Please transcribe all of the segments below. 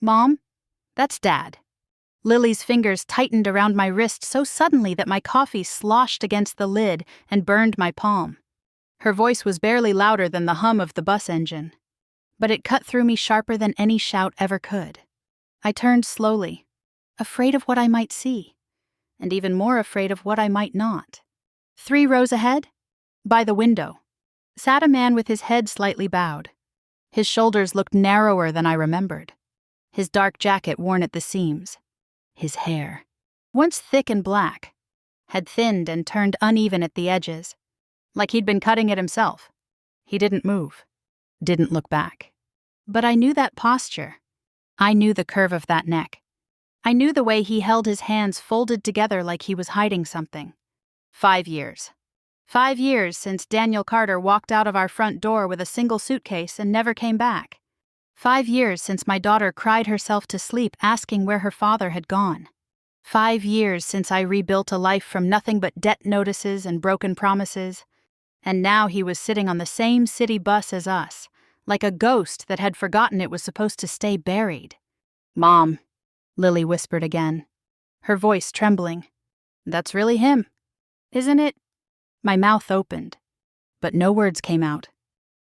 Mom? That's Dad. Lily's fingers tightened around my wrist so suddenly that my coffee sloshed against the lid and burned my palm. Her voice was barely louder than the hum of the bus engine, but it cut through me sharper than any shout ever could. I turned slowly, afraid of what I might see, and even more afraid of what I might not. 3 rows ahead, by the window, sat a man with his head slightly bowed. His shoulders looked narrower than I remembered. His dark jacket worn at the seams. His hair, once thick and black, had thinned and turned uneven at the edges, like he'd been cutting it himself. He didn't move, didn't look back. But I knew that posture. I knew the curve of that neck. I knew the way he held his hands folded together like he was hiding something. 5 years. 5 years since Daniel Carter walked out of our front door with a single suitcase and never came back. 5 years since my daughter cried herself to sleep asking where her father had gone. 5 years since I rebuilt a life from nothing but debt notices and broken promises. And now he was sitting on the same city bus as us, like a ghost that had forgotten it was supposed to stay buried. "Mom," Lily whispered again, her voice trembling. "That's really him, isn't it?" My mouth opened, but no words came out,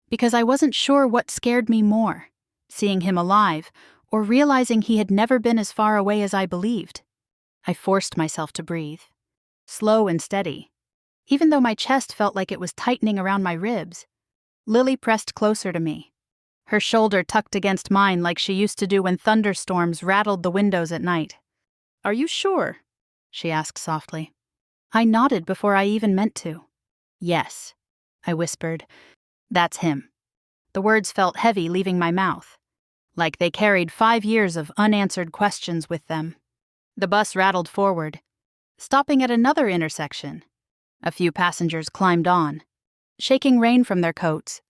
because I wasn't sure what scared me more, seeing him alive or realizing he had never been as far away as I believed. I forced myself to breathe, slow and steady, even though my chest felt like it was tightening around my ribs. Lily pressed closer to me, her shoulder tucked against mine like she used to do when thunderstorms rattled the windows at night. "Are you sure?" she asked softly. I nodded before I even meant to. "Yes," I whispered. "That's him." The words felt heavy leaving my mouth, like they carried 5 years of unanswered questions with them. The bus rattled forward, stopping at another intersection. A few passengers climbed on, shaking rain from their coats.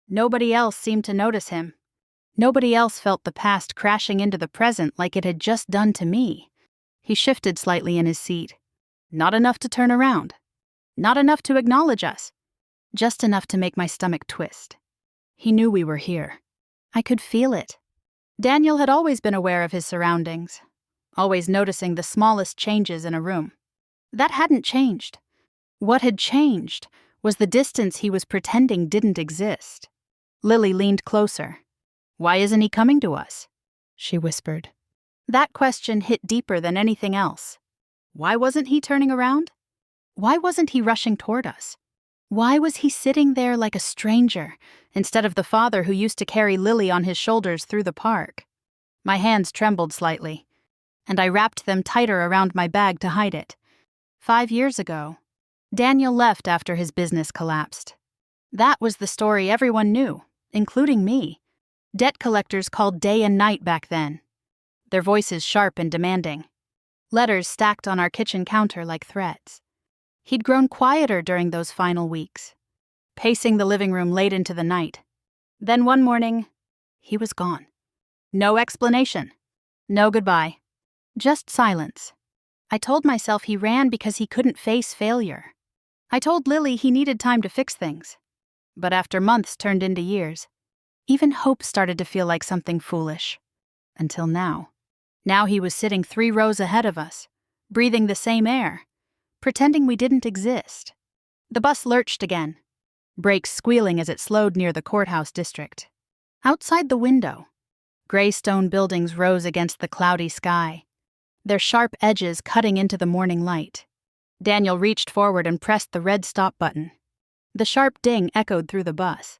Nobody else seemed to notice him. Nobody else felt the past crashing into the present like it had just done to me. He shifted slightly in his seat. Not enough to turn around. Not enough to acknowledge us. Just enough to make my stomach twist. He knew we were here. I could feel it. Daniel had always been aware of his surroundings, always noticing the smallest changes in a room. That hadn't changed. What had changed was the distance he was pretending didn't exist. Lily leaned closer. "Why isn't he coming to us?" she whispered. That question hit deeper than anything else. Why wasn't he turning around? Why wasn't he rushing toward us? Why was he sitting there like a stranger, instead of the father who used to carry Lily on his shoulders through the park? My hands trembled slightly, and I wrapped them tighter around my bag to hide it. 5 years ago, Daniel left after his business collapsed. That was the story everyone knew, including me. Debt collectors called day and night back then, their voices sharp and demanding. Letters stacked on our kitchen counter like threats. He'd grown quieter during those final weeks, pacing the living room late into the night. Then one morning, he was gone. No explanation. No goodbye. Just silence. I told myself he ran because he couldn't face failure. I told Lily he needed time to fix things. But after months turned into years, even hope started to feel like something foolish. Until now. Now he was sitting 3 rows ahead of us, breathing the same air, pretending we didn't exist. The bus lurched again, brakes squealing as it slowed near the courthouse district. Outside the window, gray stone buildings rose against the cloudy sky, their sharp edges cutting into the morning light. Daniel reached forward and pressed the red stop button. The sharp ding echoed through the bus.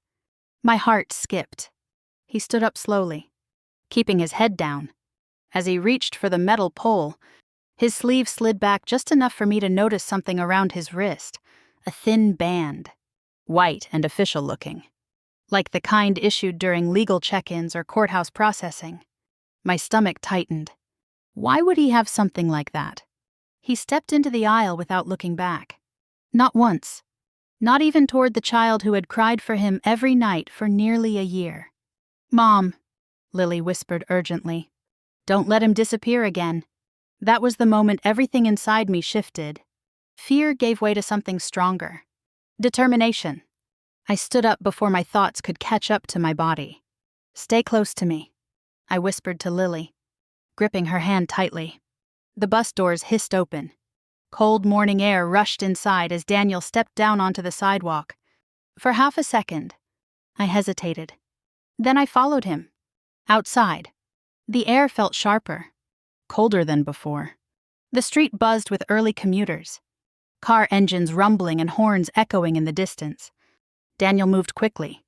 My heart skipped. He stood up slowly, keeping his head down. As he reached for the metal pole, his sleeve slid back just enough for me to notice something around his wrist, a thin band, white and official-looking, like the kind issued during legal check-ins or courthouse processing. My stomach tightened. Why would he have something like that? He stepped into the aisle without looking back. Not once. Not even toward the child who had cried for him every night for nearly a year. "Mom," Lily whispered urgently. "Don't let him disappear again." That was the moment everything inside me shifted. Fear gave way to something stronger. Determination. I stood up before my thoughts could catch up to my body. "Stay close to me." I whispered to Lily, gripping her hand tightly. The bus doors hissed open. Cold morning air rushed inside as Daniel stepped down onto the sidewalk. For half a second, I hesitated. Then I followed him. Outside, the air felt sharper, colder than before. The street buzzed with early commuters, car engines rumbling and horns echoing in the distance. Daniel moved quickly,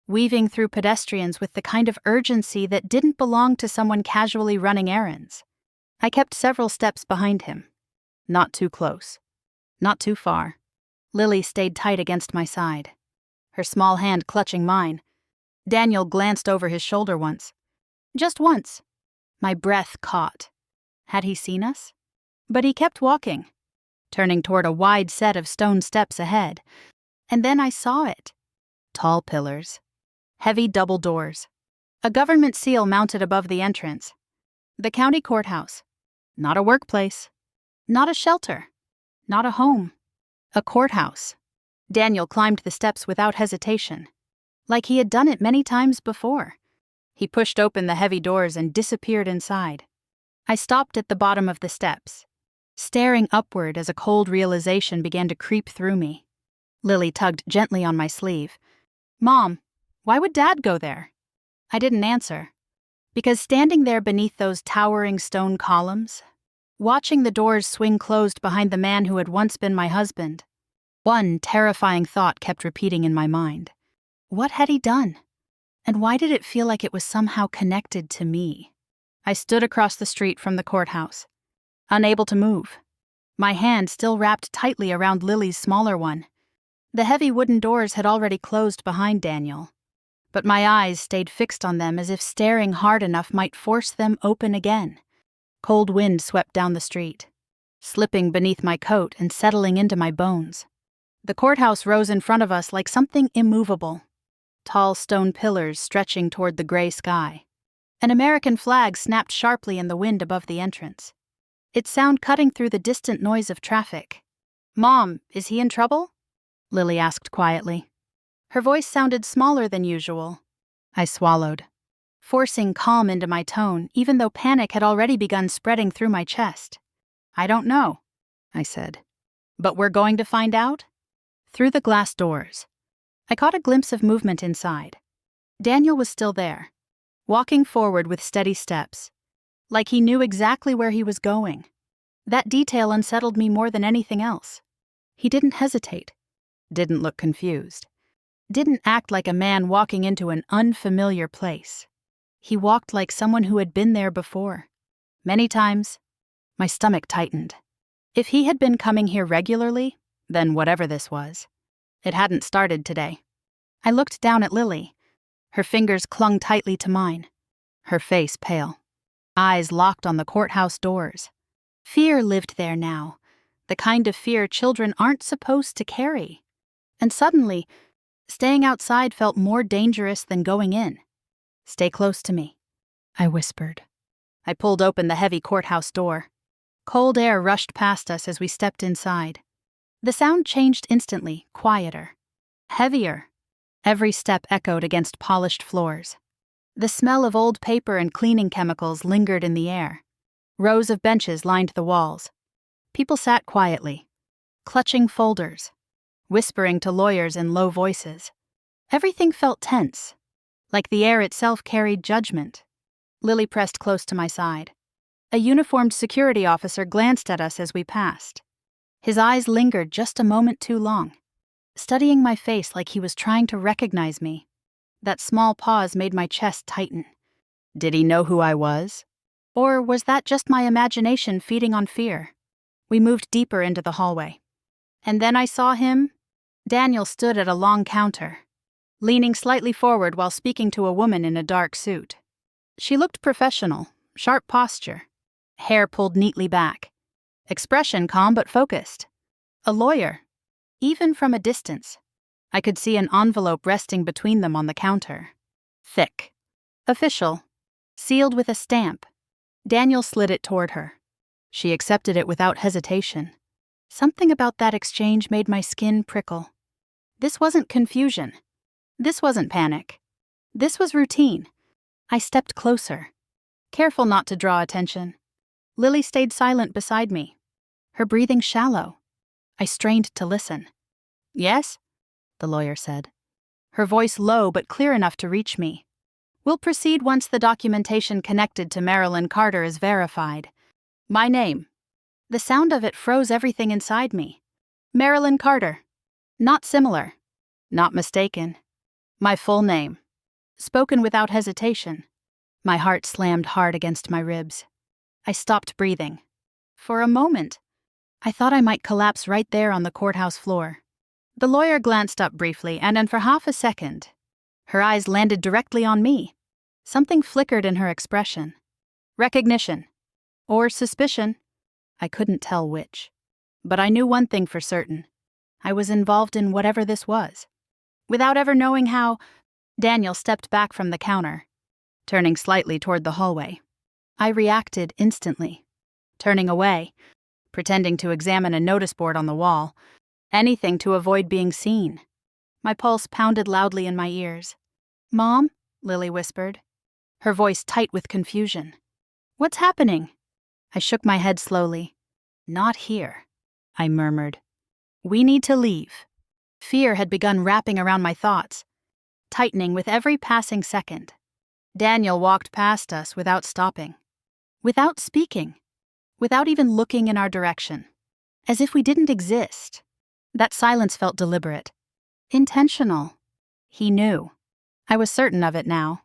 weaving through pedestrians with the kind of urgency that didn't belong to someone casually running errands. I kept several steps behind him. Not too close. Not too far. Lily stayed tight against my side, her small hand clutching mine. Daniel glanced over his shoulder once. Just once. My breath caught. Had he seen us? But he kept walking, turning toward a wide set of stone steps ahead. And then I saw it. Tall pillars. Heavy double doors. A government seal mounted above the entrance. The county courthouse. Not a workplace. Not a shelter. Not a home. A courthouse. Daniel climbed the steps without hesitation, like he had done it many times before. He pushed open the heavy doors and disappeared inside. I stopped at the bottom of the steps, staring upward as a cold realization began to creep through me. Lily tugged gently on my sleeve. "Mom, why would Dad go there?" I didn't answer, because standing there beneath those towering stone columns, watching the doors swing closed behind the man who had once been my husband, one terrifying thought kept repeating in my mind. What had he done? And why did it feel like it was somehow connected to me? I stood across the street from the courthouse, unable to move, my hand still wrapped tightly around Lily's smaller one. The heavy wooden doors had already closed behind Daniel, but my eyes stayed fixed on them as if staring hard enough might force them open again. Cold wind swept down the street, slipping beneath my coat and settling into my bones. The courthouse rose in front of us like something immovable, tall stone pillars stretching toward the gray sky. An American flag snapped sharply in the wind above the entrance, its sound cutting through the distant noise of traffic. "Mom, is he in trouble?" Lily asked quietly. Her voice sounded smaller than usual. I swallowed, forcing calm into my tone, even though panic had already begun spreading through my chest. "I don't know," I said. "But we're going to find out?" Through the glass doors, I caught a glimpse of movement inside. Daniel was still there, walking forward with steady steps, like he knew exactly where he was going. That detail unsettled me more than anything else. He didn't hesitate, didn't look confused, didn't act like a man walking into an unfamiliar place. He walked like someone who had been there before. Many times. My stomach tightened. If he had been coming here regularly, then whatever this was, it hadn't started today. I looked down at Lily. Her fingers clung tightly to mine, her face pale, eyes locked on the courthouse doors. Fear lived there now, the kind of fear children aren't supposed to carry. And suddenly, staying outside felt more dangerous than going in. "Stay close to me," I whispered. I pulled open the heavy courthouse door. Cold air rushed past us as we stepped inside. The sound changed instantly, quieter, heavier. Every step echoed against polished floors. The smell of old paper and cleaning chemicals lingered in the air. Rows of benches lined the walls. People sat quietly, clutching folders, whispering to lawyers in low voices. Everything felt tense, like the air itself carried judgment. Lily pressed close to my side. A uniformed security officer glanced at us as we passed. His eyes lingered just a moment too long, studying my face like he was trying to recognize me. That small pause made my chest tighten. Did he know who I was? Or was that just my imagination feeding on fear? We moved deeper into the hallway. And then I saw him. Daniel stood at a long counter, leaning slightly forward while speaking to a woman in a dark suit. She looked professional, sharp posture, hair pulled neatly back, expression calm but focused. A lawyer, even from a distance. I could see an envelope resting between them on the counter. Thick, official, sealed with a stamp. Daniel slid it toward her. She accepted it without hesitation. Something about that exchange made my skin prickle. This wasn't confusion. This wasn't panic. This was routine. I stepped closer, careful not to draw attention. Lily stayed silent beside me, her breathing shallow. I strained to listen. "Yes?" the lawyer said, her voice low but clear enough to reach me. "We'll proceed once the documentation connected to Marilyn Carter is verified. My name." The sound of it froze everything inside me. Marilyn Carter. Not similar. Not mistaken. My full name. Spoken without hesitation. My heart slammed hard against my ribs. I stopped breathing. For a moment, I thought I might collapse right there on the courthouse floor. The lawyer glanced up briefly, and then for half a second, her eyes landed directly on me. Something flickered in her expression. Recognition. Or suspicion. I couldn't tell which. But I knew one thing for certain. I was involved in whatever this was. Without ever knowing how, Daniel stepped back from the counter, turning slightly toward the hallway. I reacted instantly, turning away, pretending to examine a notice board on the wall, anything to avoid being seen. My pulse pounded loudly in my ears. "Mom?" Lily whispered, her voice tight with confusion. "What's happening?" I shook my head slowly. "Not here," I murmured. "We need to leave." Fear had begun wrapping around my thoughts, tightening with every passing second. Daniel walked past us without stopping, without speaking, without even looking in our direction, as if we didn't exist. That silence felt deliberate, intentional. He knew. I was certain of it now.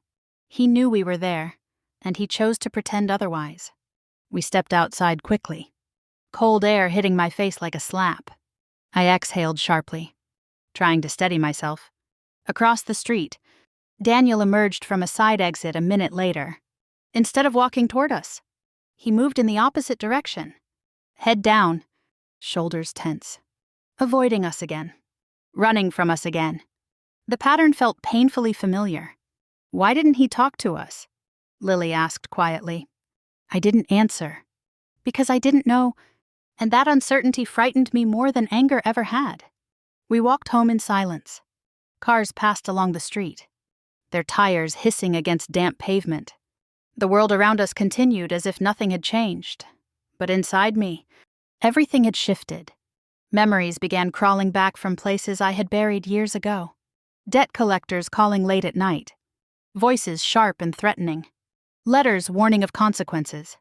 He knew we were there, and he chose to pretend otherwise. We stepped outside quickly, cold air hitting my face like a slap. I exhaled sharply, trying to steady myself. Across the street, Daniel emerged from a side exit a minute later. Instead of walking toward us, he moved in the opposite direction, head down, shoulders tense, avoiding us again, running from us again. The pattern felt painfully familiar. "Why didn't he talk to us?" Lily asked quietly. I didn't answer, because I didn't know, and that uncertainty frightened me more than anger ever had. We walked home in silence. Cars passed along the street, their tires hissing against damp pavement. The world around us continued as if nothing had changed. But inside me, everything had shifted. Memories began crawling back from places I had buried years ago. Debt collectors calling late at night. Voices sharp and threatening. Letters warning of consequences.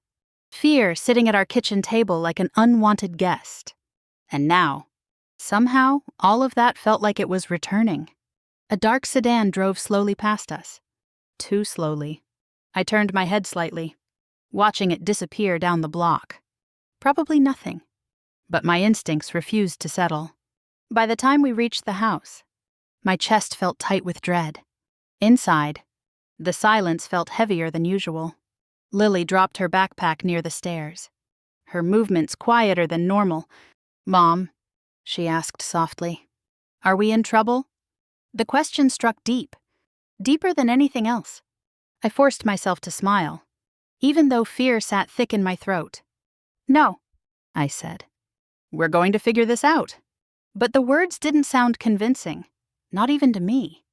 Fear sitting at our kitchen table like an unwanted guest. And now, somehow, all of that felt like it was returning. A dark sedan drove slowly past us. Too slowly. I turned my head slightly, watching it disappear down the block. Probably nothing. But my instincts refused to settle. By the time we reached the house, my chest felt tight with dread. Inside, the silence felt heavier than usual. Lily dropped her backpack near the stairs, her movements quieter than normal. "Mom," she asked softly, "are we in trouble?" The question struck deep, deeper than anything else. I forced myself to smile, even though fear sat thick in my throat. "No," I said. "We're going to figure this out." But the words didn't sound convincing, not even to me.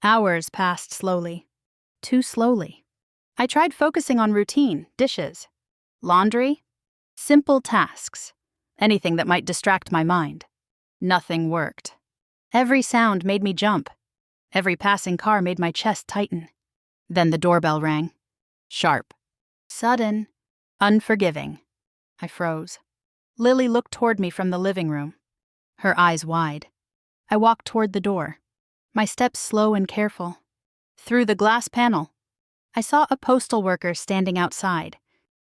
Hours passed slowly, too slowly. I tried focusing on routine, dishes, laundry, simple tasks, anything that might distract my mind. Nothing worked. Every sound made me jump. Every passing car made my chest tighten. Then the doorbell rang. Sharp. Sudden. Unforgiving. I froze. Lily looked toward me from the living room, her eyes wide. I walked toward the door, my steps slow and careful. Through the glass panel, I saw a postal worker standing outside,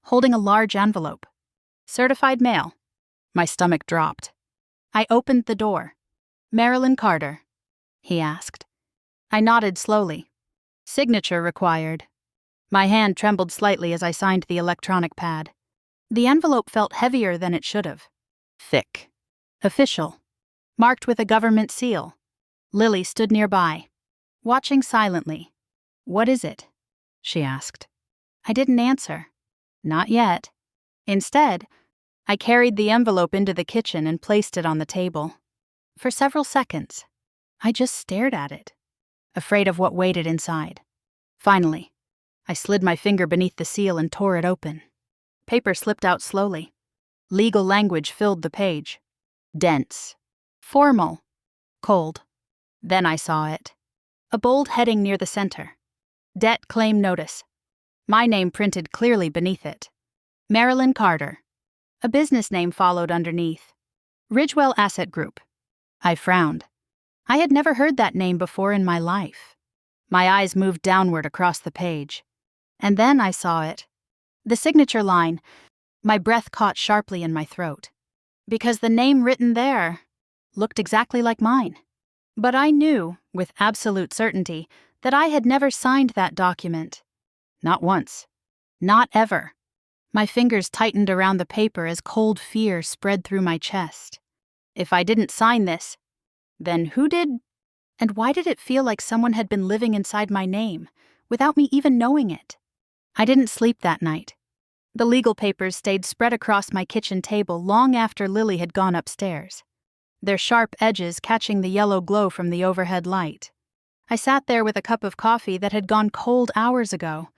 holding a large envelope. Certified mail. My stomach dropped. I opened the door. "Marilyn Carter?" he asked. I nodded slowly. "Signature required." My hand trembled slightly as I signed the electronic pad. The envelope felt heavier than it should have. Thick. Official. Marked with a government seal. Lily stood nearby, watching silently. "What is it?" she asked. I didn't answer. Not yet. Instead, I carried the envelope into the kitchen and placed it on the table. For several seconds, I just stared at it, afraid of what waited inside. Finally, I slid my finger beneath the seal and tore it open. Paper slipped out slowly. Legal language filled the page. Dense. Formal. Cold. Then I saw it. A bold heading near the center. Debt claim notice. My name printed clearly beneath it. Marilyn Carter. A business name followed underneath. Ridgewell Asset Group. I frowned. I had never heard that name before in my life. My eyes moved downward across the page. And then I saw it. The signature line. My breath caught sharply in my throat. Because the name written there looked exactly like mine. But I knew, with absolute certainty, that I had never signed that document. Not once. Not ever. My fingers tightened around the paper as cold fear spread through my chest. If I didn't sign this, then who did? And why did it feel like someone had been living inside my name, without me even knowing it? I didn't sleep that night. The legal papers stayed spread across my kitchen table long after Lily had gone upstairs, their sharp edges catching the yellow glow from the overhead light. I sat there with a cup of coffee that had gone cold hours ago,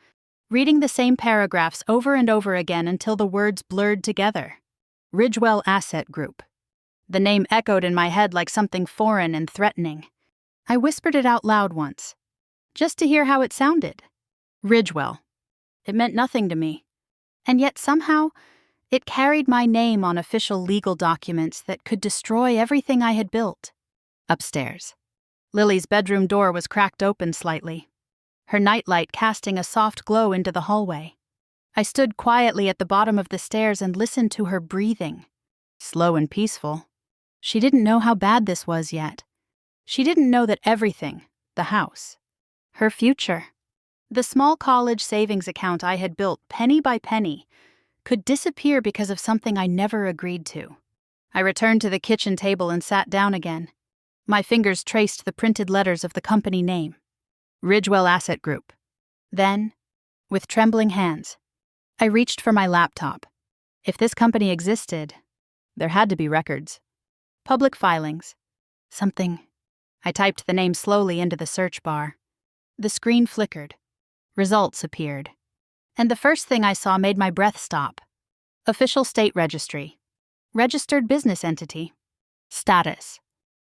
reading the same paragraphs over and over again until the words blurred together. Ridgewell Asset Group. The name echoed in my head like something foreign and threatening. I whispered it out loud once, just to hear how it sounded. Ridgewell. It meant nothing to me. And yet somehow, it carried my name on official legal documents that could destroy everything I had built. Upstairs. Lily's bedroom door was cracked open slightly, her nightlight casting a soft glow into the hallway. I stood quietly at the bottom of the stairs and listened to her breathing. Slow and peaceful. She didn't know how bad this was yet. She didn't know that everything, the house, her future, the small college savings account I had built penny by penny, could disappear because of something I never agreed to. I returned to the kitchen table and sat down again. My fingers traced the printed letters of the company name. Ridgewell Asset Group. Then, with trembling hands, I reached for my laptop. If this company existed, there had to be records. Public filings. Something. I typed the name slowly into the search bar. The screen flickered. Results appeared. And the first thing I saw made my breath stop. Official state registry. Registered business entity. Status.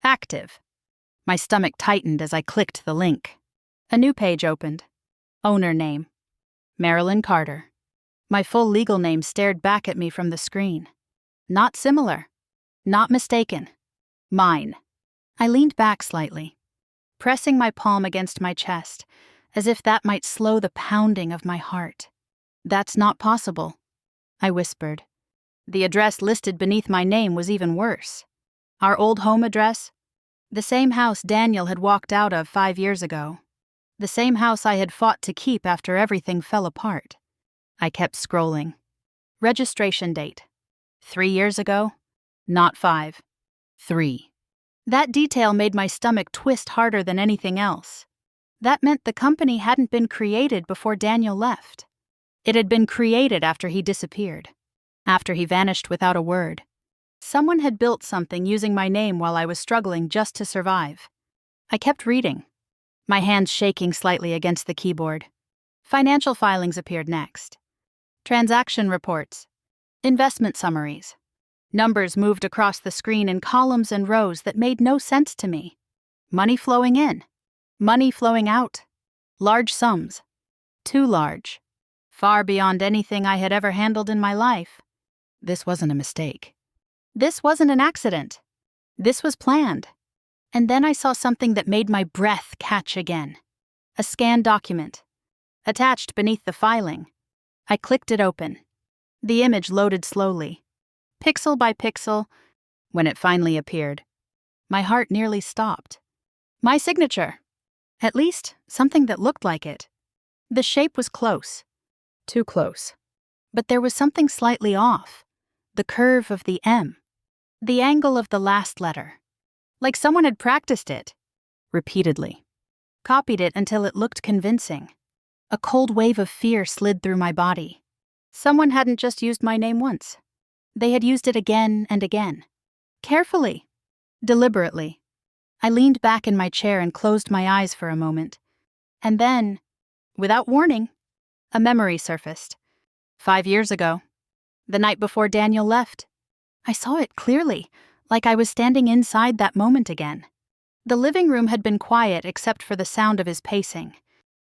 Active. My stomach tightened as I clicked the link. A new page opened. Owner name. Marilyn Carter. My full legal name stared back at me from the screen. Not similar. Not mistaken. Mine. I leaned back slightly, pressing my palm against my chest, as if that might slow the pounding of my heart. That's not possible, I whispered. The address listed beneath my name was even worse. Our old home address? The same house Daniel had walked out of 5 years ago. The same house I had fought to keep after everything fell apart. I kept scrolling. Registration date. 3 years ago? Not 5. 3. That detail made my stomach twist harder than anything else. That meant the company hadn't been created before Daniel left. It had been created after he disappeared, after he vanished without a word. Someone had built something using my name while I was struggling just to survive. I kept reading, my hands shaking slightly against the keyboard. Financial filings appeared next. Transaction reports. Investment summaries. Numbers moved across the screen in columns and rows that made no sense to me. Money flowing in. Money flowing out. Large sums. Too large. Far beyond anything I had ever handled in my life. This wasn't a mistake. This wasn't an accident. This was planned. And then I saw something that made my breath catch again. A scanned document. Attached beneath the filing. I clicked it open. The image loaded slowly. Pixel by pixel. When it finally appeared, my heart nearly stopped. My signature. At least, something that looked like it. The shape was close. Too close. But there was something slightly off. The curve of the M. The angle of the last letter. Like someone had practiced it. Repeatedly. Copied it until it looked convincing. A cold wave of fear slid through my body. Someone hadn't just used my name once. They had used it again and again. Carefully. Deliberately. I leaned back in my chair and closed my eyes for a moment. And then, without warning, A memory surfaced. 5 years ago. The night before Daniel left. I saw it clearly, like I was standing inside that moment again. The living room had been quiet except for the sound of his pacing.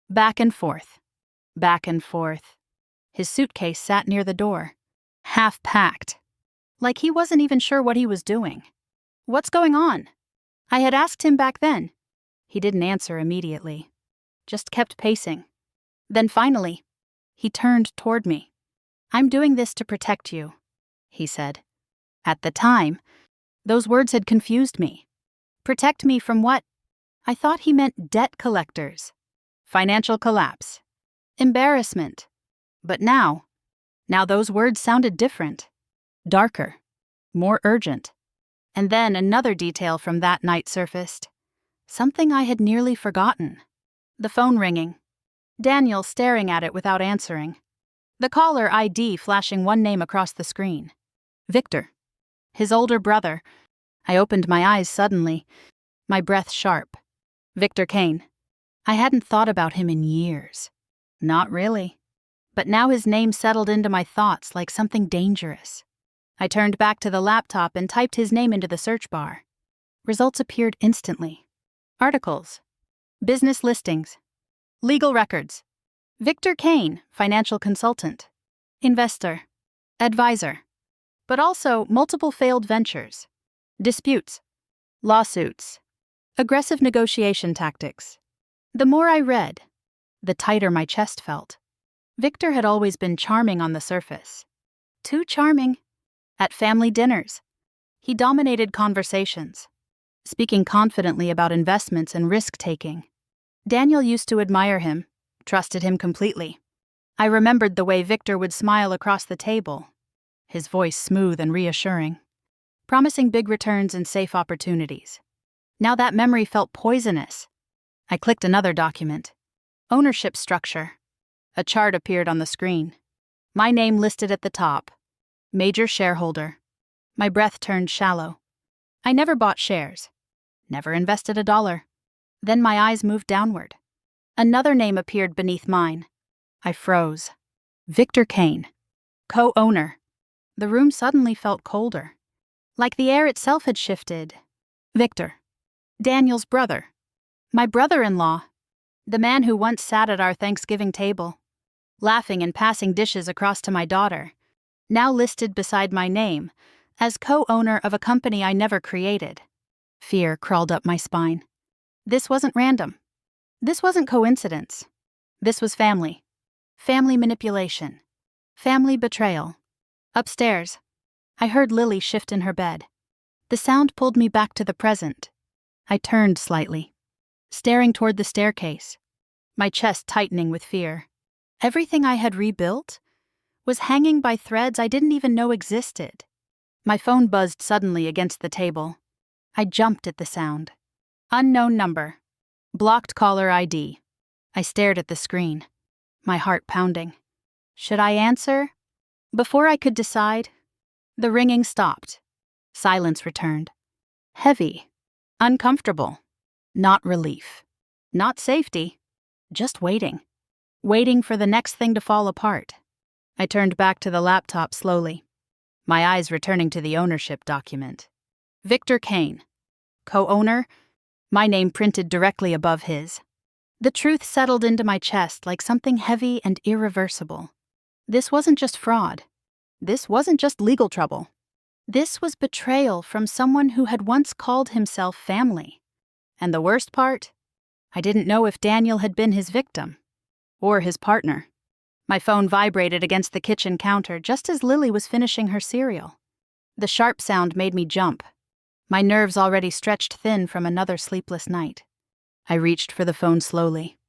Back and forth. Back and forth. His suitcase sat near the door. Half packed. Like he wasn't even sure what he was doing. "What's going on?" I had asked him back then. He didn't answer immediately. Just kept pacing. Then finally, he turned toward me. "I'm doing this to protect you," he said. At the time, those words had confused me. Protect me from what? I thought he meant debt collectors, financial collapse, embarrassment. But now those words sounded different, darker, more urgent. And then another detail from that night surfaced. Something I had nearly forgotten. The phone ringing. Daniel staring at it without answering. The caller ID flashing one name across the screen. Victor. His older brother. I opened my eyes suddenly, my breath sharp. Victor Kane. I hadn't thought about him in years. Not really. But now his name settled into my thoughts like something dangerous. I turned back to the laptop and typed his name into the search bar. Results appeared instantly. Articles. Business listings. Legal records. Victor Kane, financial consultant. Investor. Advisor. But also multiple failed ventures. Disputes. Lawsuits. Aggressive negotiation tactics. The more I read, the tighter my chest felt. Victor had always been charming on the surface. Too charming. At family dinners, he dominated conversations, speaking confidently about investments and risk-taking. Daniel used to admire him, trusted him completely. I remembered the way Victor would smile across the table, his voice smooth and reassuring, promising big returns and safe opportunities. Now that memory felt poisonous. I clicked another document. Ownership structure. A chart appeared on the screen. My name listed at the top. Major shareholder. My breath turned shallow. I never bought shares. Never invested $1. Then my eyes moved downward. Another name appeared beneath mine. I froze. Victor Kane. Co-owner. The room suddenly felt colder. Like the air itself had shifted. Victor. Daniel's brother. My brother-in-law. The man who once sat at our Thanksgiving table, laughing and passing dishes across to my daughter, now listed beside my name as co-owner of a company I never created. Fear crawled up my spine. This wasn't random. This wasn't coincidence. This was family. Family manipulation. Family betrayal. Upstairs, I heard Lily shift in her bed. The sound pulled me back to the present. I turned slightly, staring toward the staircase, my chest tightening with fear. Everything I had rebuilt was hanging by threads I didn't even know existed. My phone buzzed suddenly against the table. I jumped at the sound. Unknown number. Blocked caller ID. I stared at the screen, my heart pounding. Should I answer? Before I could decide, the ringing stopped. Silence returned. Heavy. Uncomfortable. Not relief. Not safety. Just waiting. Waiting for the next thing to fall apart. I turned back to the laptop slowly, my eyes returning to the ownership document. Victor Kane. Co-owner, my name printed directly above his. The truth settled into my chest like something heavy and irreversible. This wasn't just fraud. This wasn't just legal trouble. This was betrayal from someone who had once called himself family. And the worst part? I didn't know if Daniel had been his victim. Or his partner. My phone vibrated against the kitchen counter just as Lily was finishing her cereal. The sharp sound made me jump, my nerves already stretched thin from another sleepless night. I reached for the phone slowly,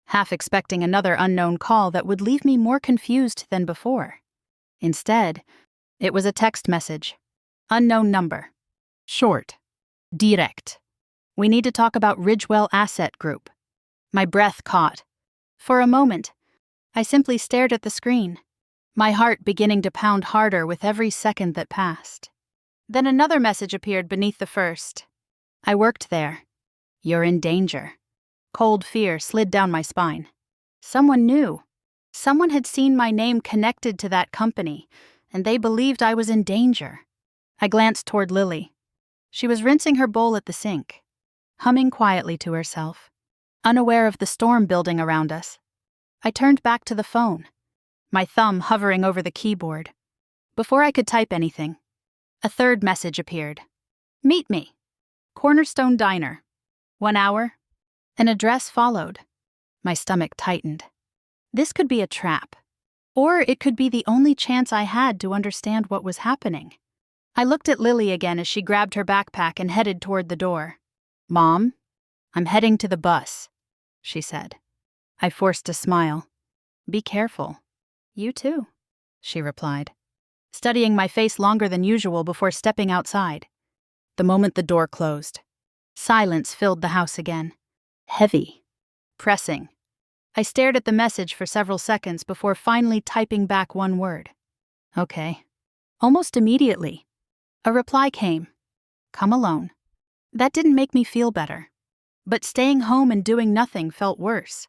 half expecting another unknown call that would leave me more confused than before. Instead, it was a text message. Unknown number. Short. Direct. We need to talk about Ridgewell Asset Group. My breath caught. For a moment, I simply stared at the screen, my heart beginning to pound harder with every second that passed. Then another message appeared beneath the first. I worked there. You're in danger. Cold fear slid down my spine. Someone new. Someone had seen my name connected to that company, and they believed I was in danger. I glanced toward Lily. She was rinsing her bowl at the sink, humming quietly to herself, unaware of the storm building around us. I turned back to the phone, my thumb hovering over the keyboard. Before I could type anything, a third message appeared. Meet me. Cornerstone Diner. 1 hour. An address followed. My stomach tightened. This could be a trap. Or it could be the only chance I had to understand what was happening. I looked at Lily again as she grabbed her backpack and headed toward the door. Mom, I'm heading to the bus, she said. I forced a smile. Be careful. You too, she replied, studying my face longer than usual before stepping outside. The moment the door closed, silence filled the house again. Heavy. Pressing. I stared at the message for several seconds before finally typing back one word. Okay. Almost immediately, a reply came. Come alone. That didn't make me feel better. But staying home and doing nothing felt worse.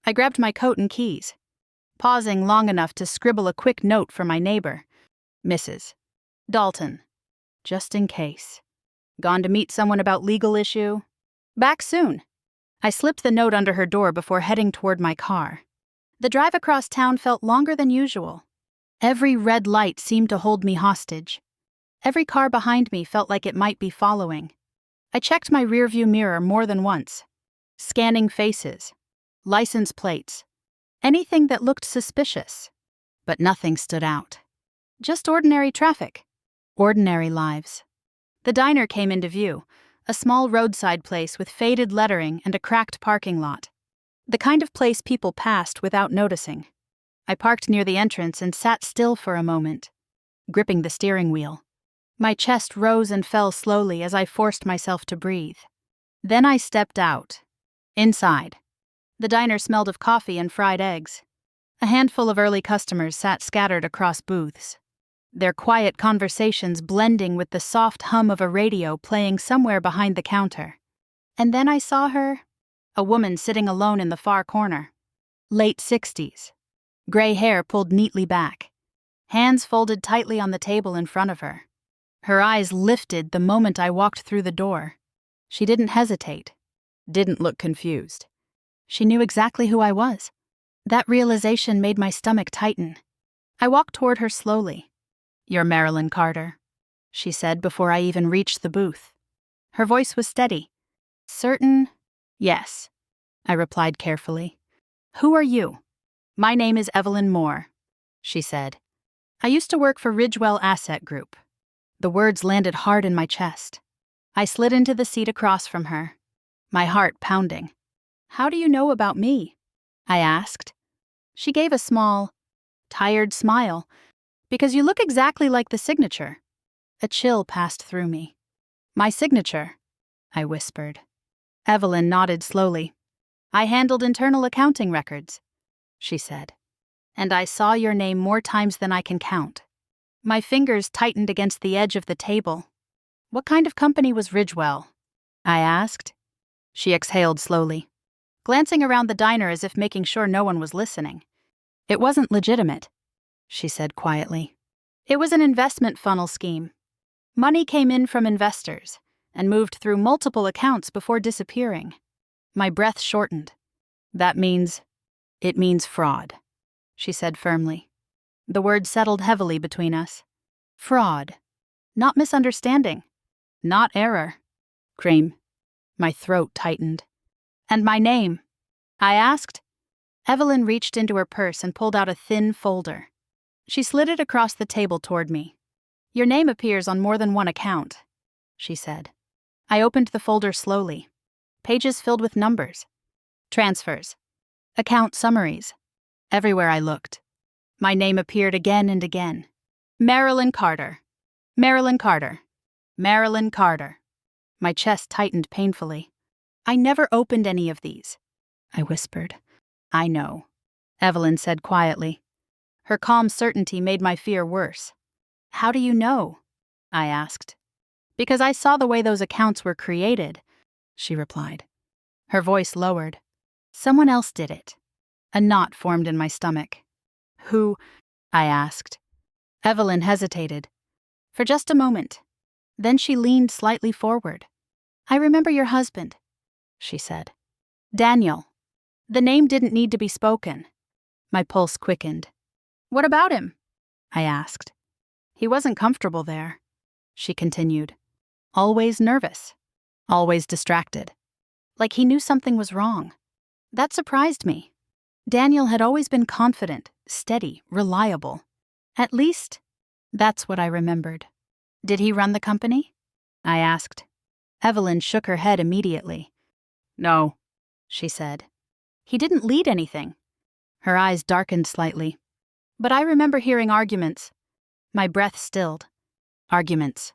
I grabbed my coat and keys, pausing long enough to scribble a quick note for my neighbor, Mrs. Dalton. Just in case. Gone to meet someone about legal issue? Back soon. I slipped the note under her door before heading toward my car. The drive across town felt longer than usual. Every red light seemed to hold me hostage. Every car behind me felt like it might be following. I checked my rearview mirror more than once, scanning faces, license plates, anything that looked suspicious. But nothing stood out. Just ordinary traffic, ordinary lives. The diner came into view, a small roadside place with faded lettering and a cracked parking lot. The kind of place people passed without noticing. I parked near the entrance and sat still for a moment, gripping the steering wheel. My chest rose and fell slowly as I forced myself to breathe. Then I stepped out. Inside. The diner smelled of coffee and fried eggs. A handful of early customers sat scattered across booths, their quiet conversations blending with the soft hum of a radio playing somewhere behind the counter. And then I saw her, a woman sitting alone in the far corner. Late 60s. Gray hair pulled neatly back, hands folded tightly on the table in front of her. Her eyes lifted the moment I walked through the door. She didn't hesitate, didn't look confused. She knew exactly who I was. That realization made my stomach tighten. I walked toward her slowly. You're Marilyn Carter, she said before I even reached the booth. Her voice was steady. Certain? Yes, I replied carefully. Who are you? My name is Evelyn Moore, she said. I used to work for Ridgewell Asset Group. The words landed hard in my chest. I slid into the seat across from her, my heart pounding. How do you know about me? I asked. She gave a small, tired smile. Because you look exactly like the signature. A chill passed through me. My signature, I whispered. Evelyn nodded slowly. I handled internal accounting records, she said. And I saw your name more times than I can count. My fingers tightened against the edge of the table. What kind of company was Ridgewell? I asked. She exhaled slowly, glancing around the diner as if making sure no one was listening. It wasn't legitimate, she said quietly. It was an investment funnel scheme. Money came in from investors and moved through multiple accounts before disappearing. My breath shortened. It means fraud, she said firmly. The word settled heavily between us. Fraud. Not misunderstanding. Not error. Cream. My throat tightened. And my name? I asked. Evelyn reached into her purse and pulled out a thin folder. She slid it across the table toward me. Your name appears on more than one account, she said. I opened the folder slowly. Pages filled with numbers. Transfers. Account summaries. Everywhere I looked, my name appeared again and again. Marilyn Carter. Marilyn Carter. Marilyn Carter. My chest tightened painfully. I never opened any of these, I whispered. I know, Evelyn said quietly. Her calm certainty made my fear worse. How do you know? I asked. Because I saw the way those accounts were created, she replied. Her voice lowered. Someone else did it. A knot formed in my stomach. Who? I asked. Evelyn hesitated. For just a moment. Then she leaned slightly forward. I remember your husband, she said. Daniel. The name didn't need to be spoken. My pulse quickened. What about him? I asked. He wasn't comfortable there, she continued. Always nervous. Always distracted. Like he knew something was wrong. That surprised me. Daniel had always been confident, steady, reliable. At least, that's what I remembered. Did he run the company? I asked. Evelyn shook her head immediately. No, she said. He didn't lead anything. Her eyes darkened slightly. But I remember hearing arguments. My breath stilled. Arguments.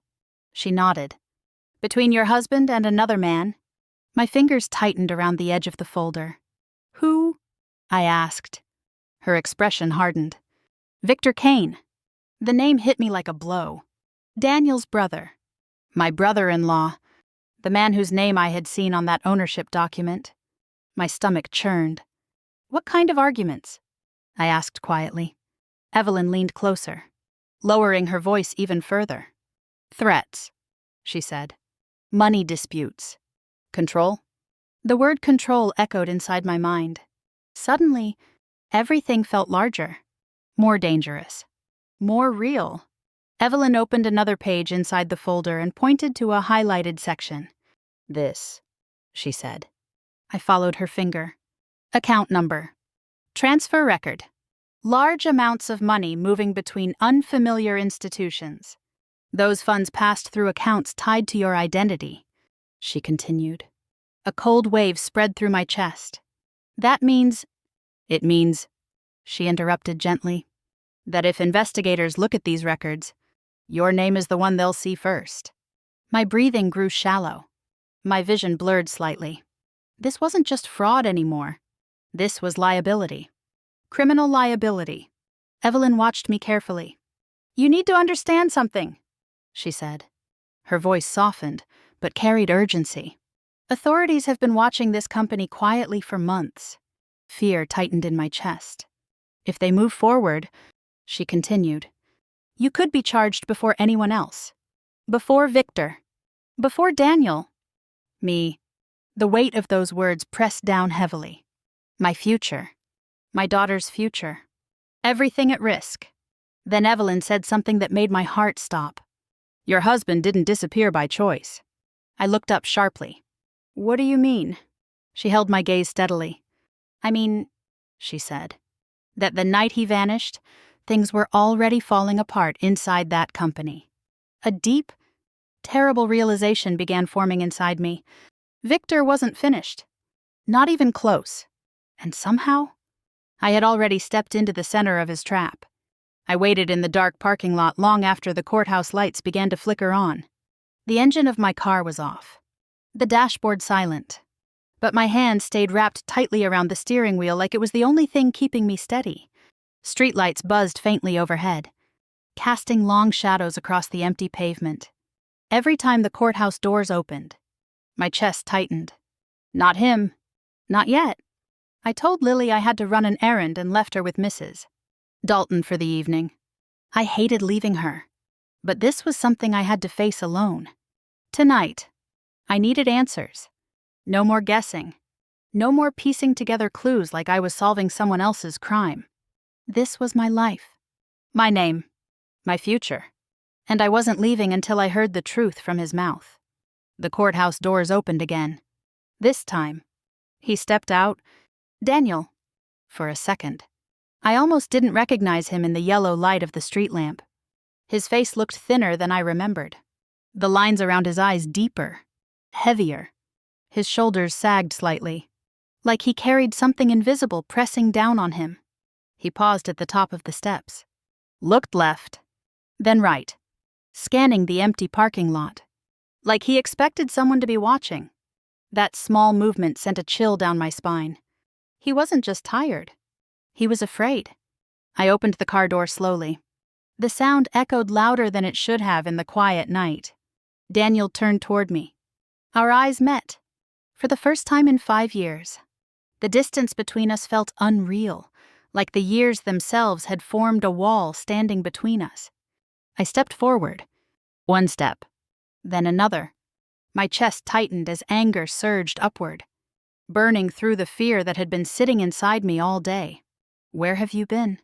She nodded. Between your husband and another man? My fingers tightened around the edge of the folder. Who? I asked. Her expression hardened. Victor Kane. The name hit me like a blow. Daniel's brother. My brother-in-law. The man whose name I had seen on that ownership document. My stomach churned. What kind of arguments? I asked quietly. Evelyn leaned closer, lowering her voice even further. Threats, she said. Money disputes. Control? The word control echoed inside my mind. Suddenly, everything felt larger, more dangerous, more real. Evelyn opened another page inside the folder and pointed to a highlighted section. This, she said. I followed her finger. Account number. Transfer record. Large amounts of money moving between unfamiliar institutions. Those funds passed through accounts tied to your identity, she continued. A cold wave spread through my chest. That means... It means, she interrupted gently, that if investigators look at these records, your name is the one they'll see first. My breathing grew shallow. My vision blurred slightly. This wasn't just fraud anymore. This was liability. Criminal liability. Evelyn watched me carefully. You need to understand something, she said. Her voice softened, but carried urgency. Authorities have been watching this company quietly for months. Fear tightened in my chest. If they move forward, she continued, you could be charged before anyone else. Before Victor. Before Daniel. Me. The weight of those words pressed down heavily. My future. My daughter's future. Everything at risk. Then Evelyn said something that made my heart stop. Your husband didn't disappear by choice. I looked up sharply. What do you mean? She held my gaze steadily. I mean, she said, that the night he vanished, things were already falling apart inside that company. A deep, terrible realization began forming inside me. Victor wasn't finished. Not even close. And somehow, I had already stepped into the center of his trap. I waited in the dark parking lot long after the courthouse lights began to flicker on. The engine of my car was off. The dashboard silent. But my hand stayed wrapped tightly around the steering wheel like it was the only thing keeping me steady. Streetlights buzzed faintly overhead, casting long shadows across the empty pavement. Every time the courthouse doors opened, my chest tightened. Not him. Not yet. I told Lily I had to run an errand and left her with Mrs. Dalton for the evening. I hated leaving her, but this was something I had to face alone. Tonight, I needed answers. No more guessing. No more piecing together clues like I was solving someone else's crime. This was my life. My name. My future. And I wasn't leaving until I heard the truth from his mouth. The courthouse doors opened again. This time, he stepped out. Daniel. For a second. I almost didn't recognize him in the yellow light of the street lamp. His face looked thinner than I remembered. The lines around his eyes deeper. Heavier. His shoulders sagged slightly, like he carried something invisible pressing down on him. He paused at the top of the steps, looked left, then right, scanning the empty parking lot, like he expected someone to be watching. That small movement sent a chill down my spine. He wasn't just tired. He was afraid. I opened the car door slowly. The sound echoed louder than it should have in the quiet night. Daniel turned toward me. Our eyes met. For the first time in 5 years. The distance between us felt unreal, like the years themselves had formed a wall standing between us. I stepped forward. One step, then another. My chest tightened as anger surged upward, burning through the fear that had been sitting inside me all day. "Where have you been?"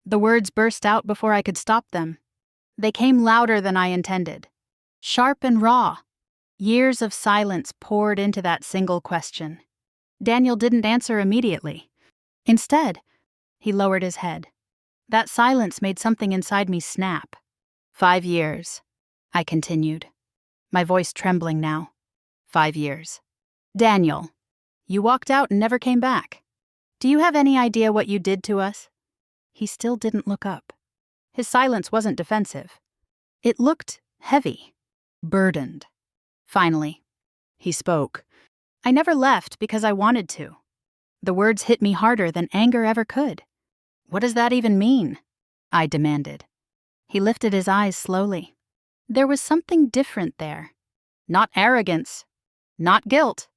The words burst out before I could stop them. They came louder than I intended, sharp and raw. Years of silence poured into that single question. Daniel didn't answer immediately. Instead, he lowered his head. That silence made something inside me snap. 5 years, I continued, my voice trembling now. 5 years. Daniel, you walked out and never came back. Do you have any idea what you did to us? He still didn't look up. His silence wasn't defensive. It looked heavy, burdened. Finally, he spoke. I never left because I wanted to. The words hit me harder than anger ever could. What does that even mean? I demanded. He lifted his eyes slowly. There was something different there. Not arrogance. Not guilt.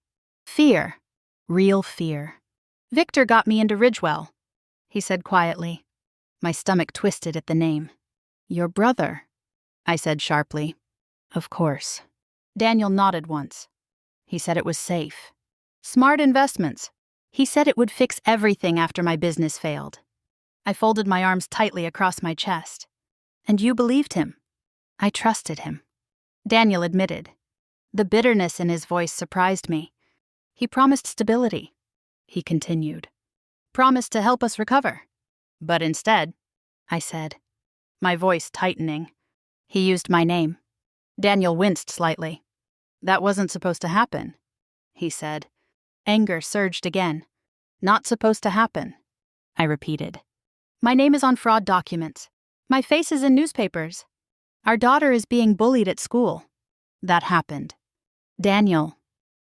Fear. Real fear. Victor got me into Ridgewell, he said quietly. My stomach twisted at the name. Your brother, I said sharply. Of course. Daniel nodded once. He said it was safe. Smart investments. He said it would fix everything after my business failed. I folded my arms tightly across my chest. And you believed him. I trusted him. Daniel admitted. The bitterness in his voice surprised me. He promised stability. He continued. Promised to help us recover. But instead, I said, my voice tightening, he used my name. Daniel winced slightly. That wasn't supposed to happen, he said. Anger surged again. Not supposed to happen, I repeated. My name is on fraud documents. My face is in newspapers. Our daughter is being bullied at school. That happened. Daniel,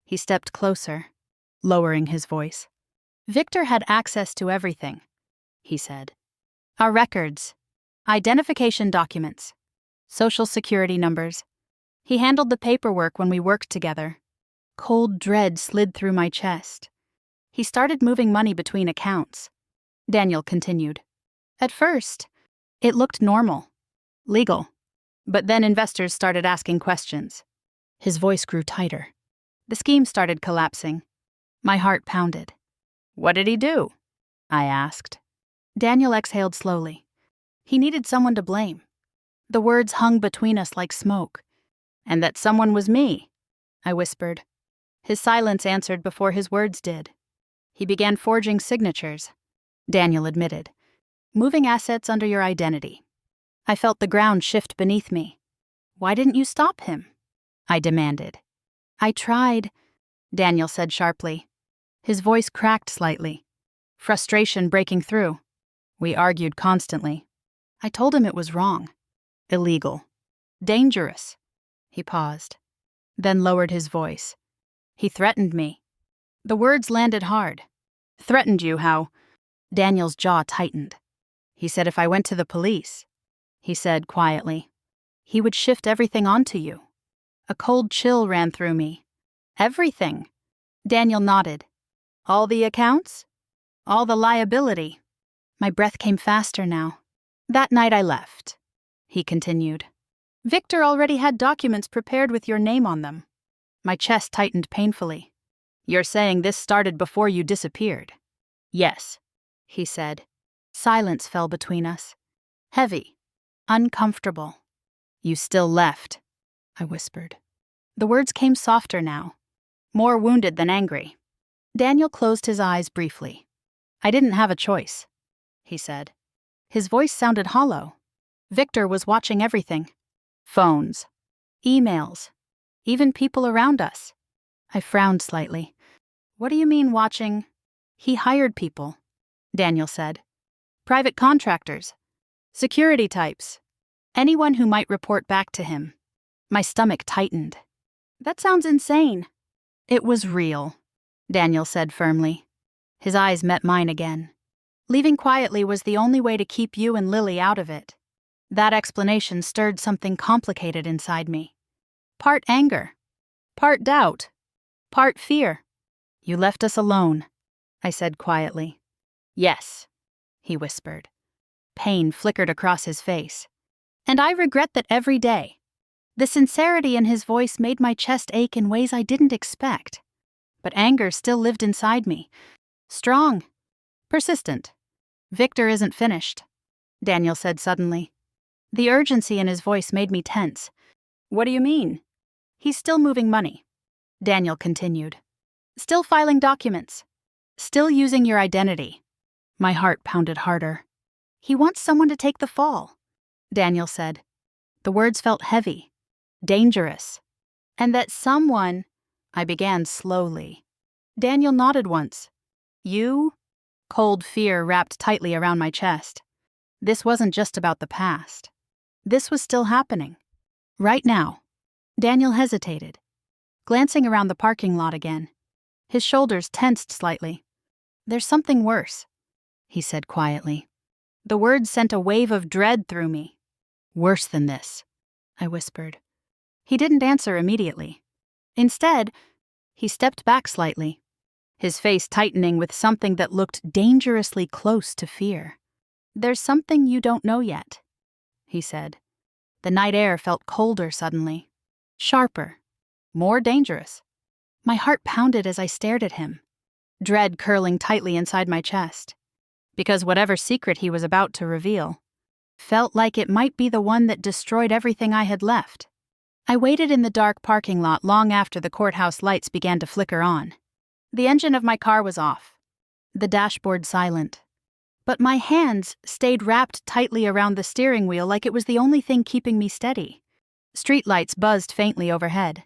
he stepped closer, lowering his voice. Victor had access to everything, he said. Our records, identification documents, social security numbers. He handled the paperwork when we worked together. Cold dread slid through my chest. He started moving money between accounts. Daniel continued. At first, it looked normal, legal. But then investors started asking questions. His voice grew tighter. The scheme started collapsing. My heart pounded. What did he do? I asked. Daniel exhaled slowly. He needed someone to blame. The words hung between us like smoke. And that someone was me, I whispered. His silence answered before his words did. He began forging signatures, Daniel admitted. Moving assets under your identity. I felt the ground shift beneath me. Why didn't you stop him? I demanded. I tried, Daniel said sharply. His voice cracked slightly, frustration breaking through. We argued constantly. I told him it was wrong, illegal, dangerous. He paused, then lowered his voice. He threatened me. The words landed hard. Threatened you, how? Daniel's jaw tightened. He said if I went to the police, he said quietly, he would shift everything onto you. A cold chill ran through me. Everything. Daniel nodded. All the accounts? All the liability. My breath came faster now. That night I left, he continued. Victor already had documents prepared with your name on them. My chest tightened painfully. You're saying this started before you disappeared? Yes, he said. Silence fell between us. Heavy, uncomfortable. You still left, I whispered. The words came softer now, more wounded than angry. Daniel closed his eyes briefly. I didn't have a choice, he said. His voice sounded hollow. Victor was watching everything. Phones, emails, even people around us. I frowned slightly. What do you mean watching? He hired people, Daniel said. Private contractors, security types, anyone who might report back to him. My stomach tightened. That sounds insane. It was real, Daniel said firmly. His eyes met mine again. Leaving quietly was the only way to keep you and Lily out of it. That explanation stirred something complicated inside me. Part anger, part doubt, part fear. You left us alone, I said quietly. Yes, he whispered. Pain flickered across his face. And I regret that every day. The sincerity in his voice made my chest ache in ways I didn't expect. But anger still lived inside me. Strong. Persistent. Victor isn't finished, Daniel said suddenly. The urgency in his voice made me tense. What do you mean? He's still moving money, Daniel continued. Still filing documents. Still using your identity. My heart pounded harder. He wants someone to take the fall, Daniel said. The words felt heavy, dangerous. And that someone, I began slowly. Daniel nodded once. You? Cold fear wrapped tightly around my chest. This wasn't just about the past. This was still happening. Right now. Daniel hesitated, glancing around the parking lot again. His shoulders tensed slightly. There's something worse, he said quietly. The words sent a wave of dread through me. Worse than this, I whispered. He didn't answer immediately. Instead, he stepped back slightly, his face tightening with something that looked dangerously close to fear. There's something you don't know yet, he said. The night air felt colder suddenly, sharper, more dangerous. My heart pounded as I stared at him, dread curling tightly inside my chest, because whatever secret he was about to reveal felt like it might be the one that destroyed everything I had left. I waited in the dark parking lot long after the courthouse lights began to flicker on. The engine of my car was off, the dashboard silent. But my hands stayed wrapped tightly around the steering wheel like it was the only thing keeping me steady. Streetlights buzzed faintly overhead,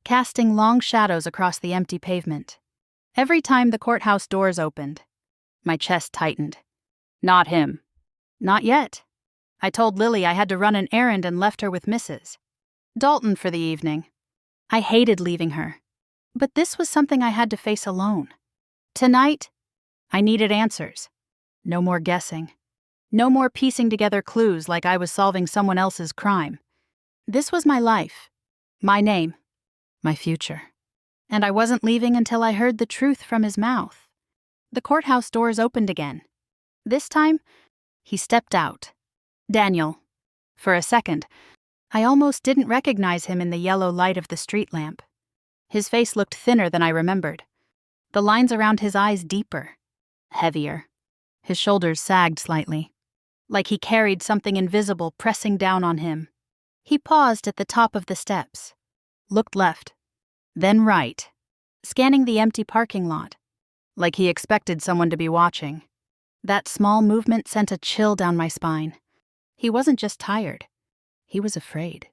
casting long shadows across the empty pavement. Every time the courthouse doors opened, my chest tightened. Not him. Not yet. I told Lily I had to run an errand and left her with Mrs. Dalton for the evening. I hated leaving her. But this was something I had to face alone. Tonight, I needed answers. No more guessing. No more piecing together clues like I was solving someone else's crime. This was my life, my name, my future. And I wasn't leaving until I heard the truth from his mouth. The courthouse doors opened again. This time, he stepped out. Daniel. For a second, I almost didn't recognize him in the yellow light of the street lamp. His face looked thinner than I remembered. The lines around his eyes deeper, heavier. His shoulders sagged slightly, like he carried something invisible pressing down on him. He paused at the top of the steps, looked left, then right, scanning the empty parking lot, like he expected someone to be watching. That small movement sent a chill down my spine. He wasn't just tired. He was afraid.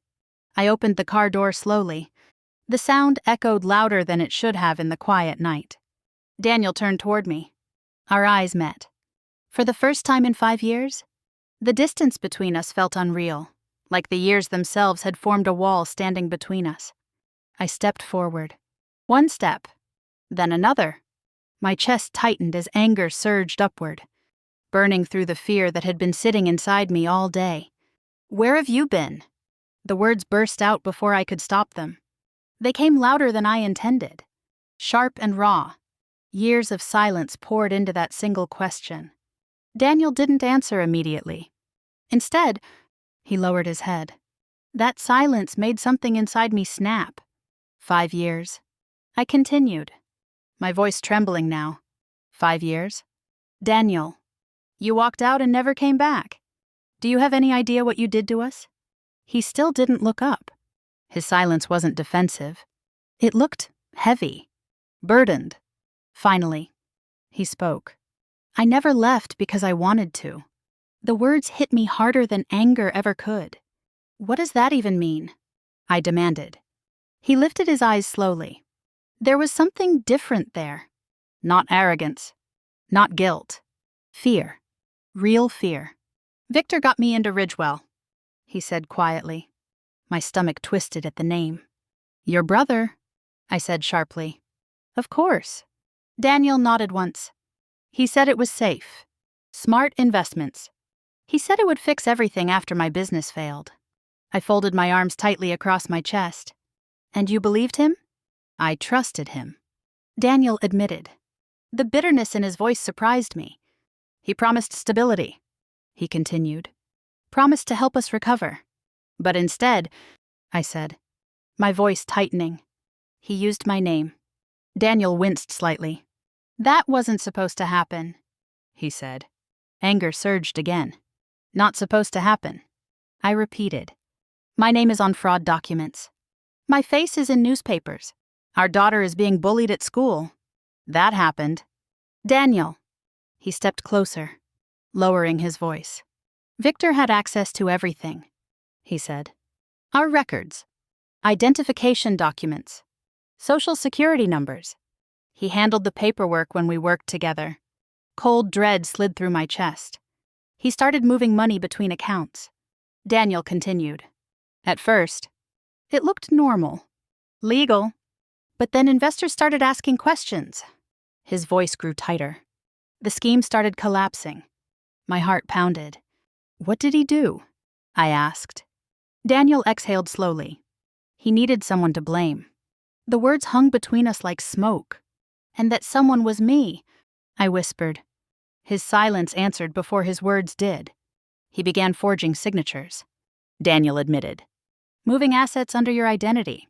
I opened the car door slowly. The sound echoed louder than it should have in the quiet night. Daniel turned toward me. Our eyes met. For the first time in 5 years, the distance between us felt unreal, like the years themselves had formed a wall standing between us. I stepped forward. One step, then another. My chest tightened as anger surged upward, burning through the fear that had been sitting inside me all day. Where have you been? The words burst out before I could stop them. They came louder than I intended, sharp and raw. Years of silence poured into that single question. Daniel didn't answer immediately. Instead, he lowered his head. That silence made something inside me snap. 5 years. I continued, my voice trembling now. 5 years? Daniel, you walked out and never came back. Do you have any idea what you did to us? He still didn't look up. His silence wasn't defensive. It looked heavy, burdened. Finally, he spoke. I never left because I wanted to. The words hit me harder than anger ever could. What does that even mean? I demanded. He lifted his eyes slowly. There was something different there. Not arrogance. Not guilt. Fear. Real fear. Victor got me into Ridgewell, he said quietly. My stomach twisted at the name. Your brother, I said sharply. Of course. Daniel nodded once. He said it was safe. Smart investments. He said it would fix everything after my business failed. I folded my arms tightly across my chest. And you believed him? I trusted him. Daniel admitted. The bitterness in his voice surprised me. He promised stability, he continued. Promised to help us recover. But instead, I said, my voice tightening, he used my name. Daniel winced slightly. That wasn't supposed to happen, he said. Anger surged again. Not supposed to happen. I repeated. My name is on fraud documents. My face is in newspapers. Our daughter is being bullied at school. That happened. Daniel. He stepped closer, lowering his voice. Victor had access to everything, he said. Our records, identification documents, social security numbers. He handled the paperwork when we worked together. Cold dread slid through my chest. He started moving money between accounts. Daniel continued. At first, it looked normal, legal, but then investors started asking questions. His voice grew tighter. The scheme started collapsing. My heart pounded. What did he do? I asked. Daniel exhaled slowly. He needed someone to blame. The words hung between us like smoke. And that someone was me, I whispered. His silence answered before his words did. He began forging signatures. Daniel admitted. Moving assets under your identity.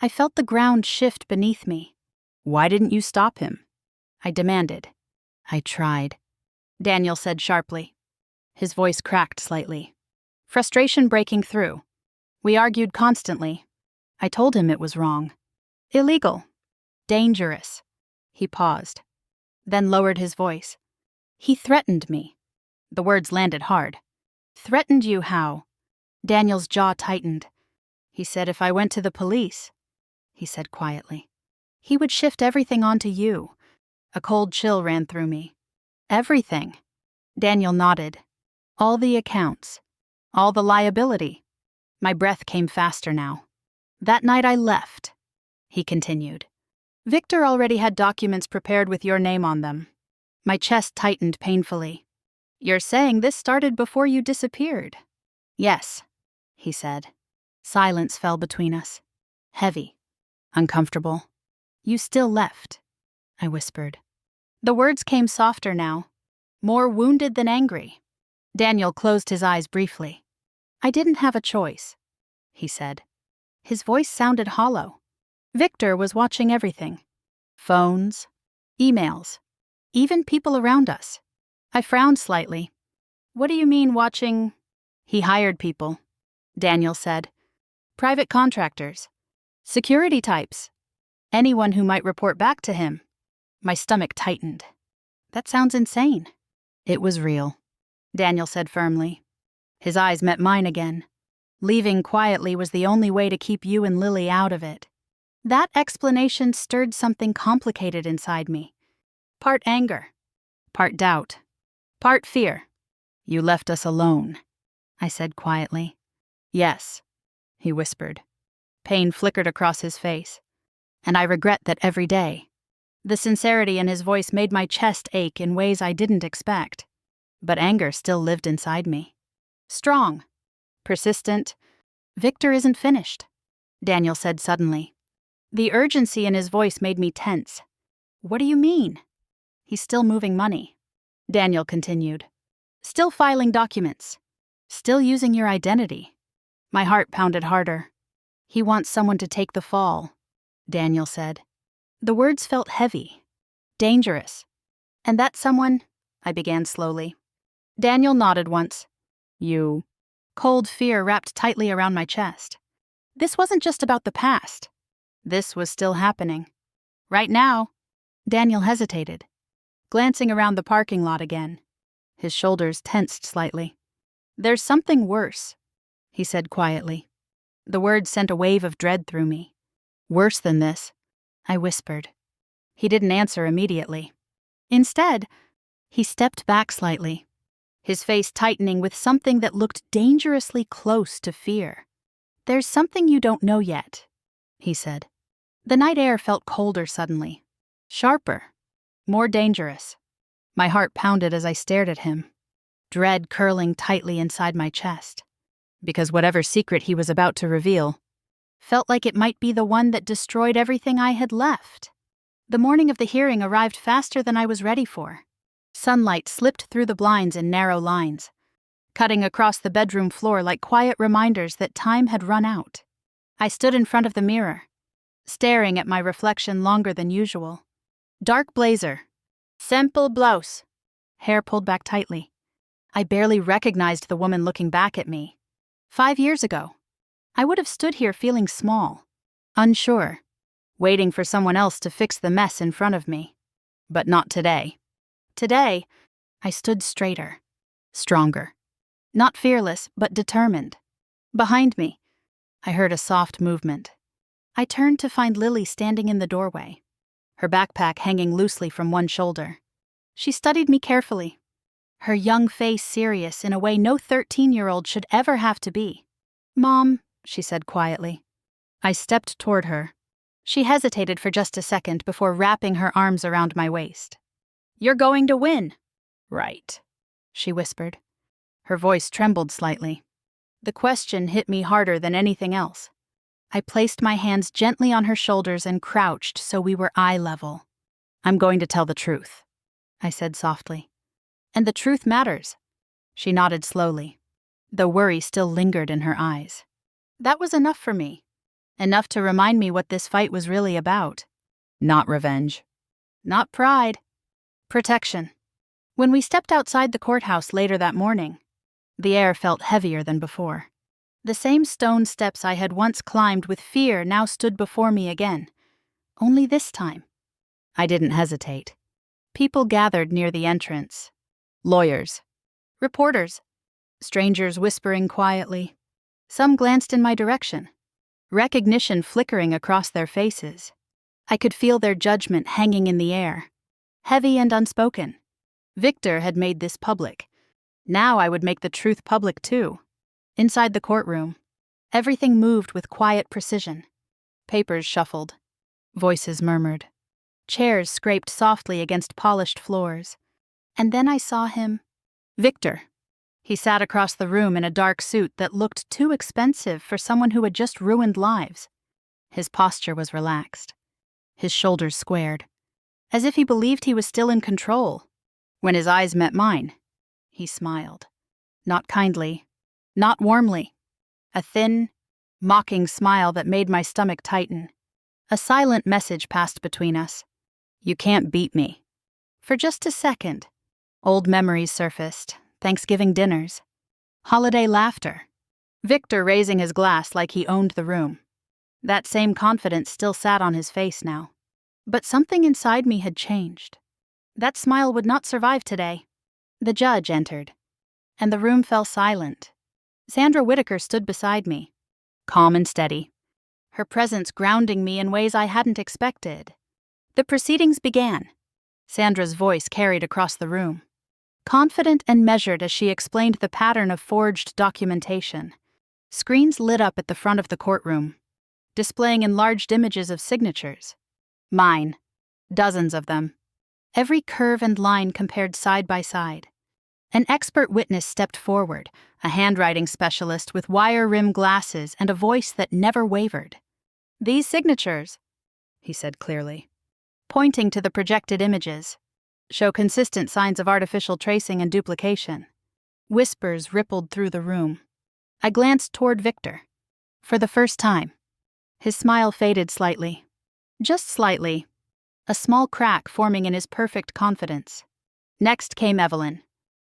I felt the ground shift beneath me. Why didn't you stop him? I demanded. I tried, Daniel said sharply. His voice cracked slightly. Frustration breaking through. We argued constantly. I told him it was wrong. Illegal. Dangerous. He paused, then lowered his voice. He threatened me. The words landed hard. Threatened you how? Daniel's jaw tightened. He said if I went to the police, he said quietly, he would shift everything onto you. A cold chill ran through me. Everything. Daniel nodded. All the accounts. All the liability. My breath came faster now. That night I left, he continued. Victor already had documents prepared with your name on them. My chest tightened painfully. You're saying this started before you disappeared? Yes, he said. Silence fell between us. Heavy. Uncomfortable. You still left, I whispered. The words came softer now, more wounded than angry. Daniel closed his eyes briefly. I didn't have a choice, he said. His voice sounded hollow. Victor was watching everything. Phones, emails, even people around us. I frowned slightly. What do you mean watching? He hired people, Daniel said. Private contractors. Security types. Anyone who might report back to him. My stomach tightened. That sounds insane. It was real, Daniel said firmly. His eyes met mine again. Leaving quietly was the only way to keep you and Lily out of it. That explanation stirred something complicated inside me. Part anger, part doubt, part fear. You left us alone, I said quietly. Yes, he whispered. Pain flickered across his face. And I regret that every day. The sincerity in his voice made my chest ache in ways I didn't expect. But anger still lived inside me. Strong, persistent. Victor isn't finished, Daniel said suddenly. The urgency in his voice made me tense. What do you mean? He's still moving money, Daniel continued. Still filing documents. Still using your identity. My heart pounded harder. He wants someone to take the fall, Daniel said. The words felt heavy, dangerous. And that someone, I began slowly. Daniel nodded once. You. Cold fear wrapped tightly around my chest. This wasn't just about the past. This was still happening. Right now. Daniel hesitated, glancing around the parking lot again. His shoulders tensed slightly. There's something worse, he said quietly. The words sent a wave of dread through me. Worse than this, I whispered. He didn't answer immediately. Instead, he stepped back slightly, his face tightening with something that looked dangerously close to fear. There's something you don't know yet, he said. The night air felt colder suddenly, sharper, more dangerous. My heart pounded as I stared at him, dread curling tightly inside my chest, because whatever secret he was about to reveal felt like it might be the one that destroyed everything I had left. The morning of the hearing arrived faster than I was ready for. Sunlight slipped through the blinds in narrow lines, cutting across the bedroom floor like quiet reminders that time had run out. I stood in front of the mirror, staring at my reflection longer than usual. Dark blazer, simple blouse, hair pulled back tightly. I barely recognized the woman looking back at me. 5 years ago, I would have stood here feeling small, unsure, waiting for someone else to fix the mess in front of me. But not today. Today, I stood straighter, stronger. Not fearless, but determined. Behind me, I heard a soft movement. I turned to find Lily standing in the doorway, her backpack hanging loosely from one shoulder. She studied me carefully, her young face serious in a way no 13-year-old should ever have to be. "Mom," she said quietly. I stepped toward her. She hesitated for just a second before wrapping her arms around my waist. "You're going to win." "Right," she whispered. Her voice trembled slightly. The question hit me harder than anything else. I placed my hands gently on her shoulders and crouched so we were eye level. "I'm going to tell the truth," I said softly. "And the truth matters." She nodded slowly. The worry still lingered in her eyes. That was enough for me. Enough to remind me what this fight was really about. Not revenge. Not pride. Protection. When we stepped outside the courthouse later that morning, the air felt heavier than before. The same stone steps I had once climbed with fear now stood before me again. Only this time, I didn't hesitate. People gathered near the entrance. Lawyers. Reporters. Strangers whispering quietly. Some glanced in my direction, recognition flickering across their faces. I could feel their judgment hanging in the air, heavy and unspoken. Victor had made this public. Now I would make the truth public too. Inside the courtroom, everything moved with quiet precision. Papers shuffled. Voices murmured. Chairs scraped softly against polished floors. And then I saw him. Victor. He sat across the room in a dark suit that looked too expensive for someone who had just ruined lives. His posture was relaxed. His shoulders squared, as if he believed he was still in control. When his eyes met mine, he smiled. Not kindly, not warmly. A thin, mocking smile that made my stomach tighten. A silent message passed between us. "You can't beat me." For just a second, old memories surfaced. Thanksgiving dinners. Holiday laughter. Victor raising his glass like he owned the room. That same confidence still sat on his face now. But something inside me had changed. That smile would not survive today. The judge entered, and the room fell silent. Sandra Whitaker stood beside me, calm and steady, her presence grounding me in ways I hadn't expected. The proceedings began. Sandra's voice carried across the room, confident and measured as she explained the pattern of forged documentation. Screens lit up at the front of the courtroom, displaying enlarged images of signatures. Mine. Dozens of them. Every curve and line compared side by side. An expert witness stepped forward, a handwriting specialist with wire-rimmed glasses and a voice that never wavered. "These signatures," he said clearly, pointing to the projected images, "show consistent signs of artificial tracing and duplication." Whispers rippled through the room. I glanced toward Victor. For the first time, his smile faded slightly. Just slightly. A small crack forming in his perfect confidence. Next came Evelyn.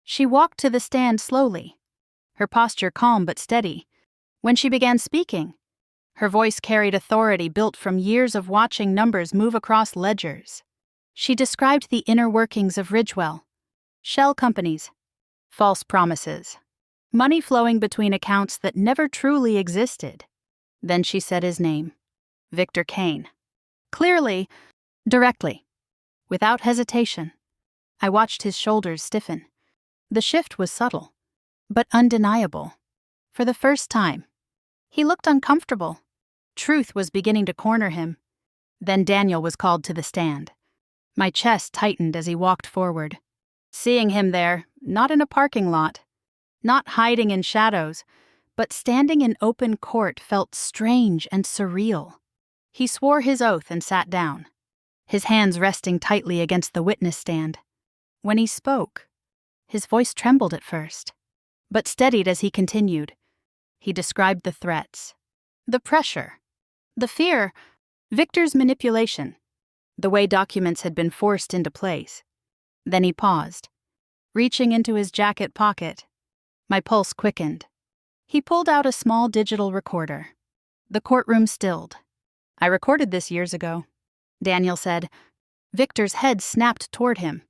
She walked to the stand slowly, her posture calm but steady. When she began speaking, her voice carried authority built from years of watching numbers move across ledgers. She described the inner workings of Ridgewell, shell companies, false promises, money flowing between accounts that never truly existed. Then she said his name, Victor Kane. Clearly, directly, without hesitation. I watched his shoulders stiffen. The shift was subtle, but undeniable. For the first time, he looked uncomfortable. Truth was beginning to corner him. Then Daniel was called to the stand. My chest tightened as he walked forward. Seeing him there, not in a parking lot, not hiding in shadows, but standing in open court felt strange and surreal. He swore his oath and sat down. his hands resting tightly against the witness stand. When he spoke, his voice trembled at first, but steadied as he continued. He described the threats, the pressure, the fear, Victor's manipulation, the way documents had been forced into place. Then he paused, reaching into his jacket pocket. My pulse quickened. He pulled out a small digital recorder. The courtroom stilled. "I recorded this years ago," Daniel said. Victor's head snapped toward him.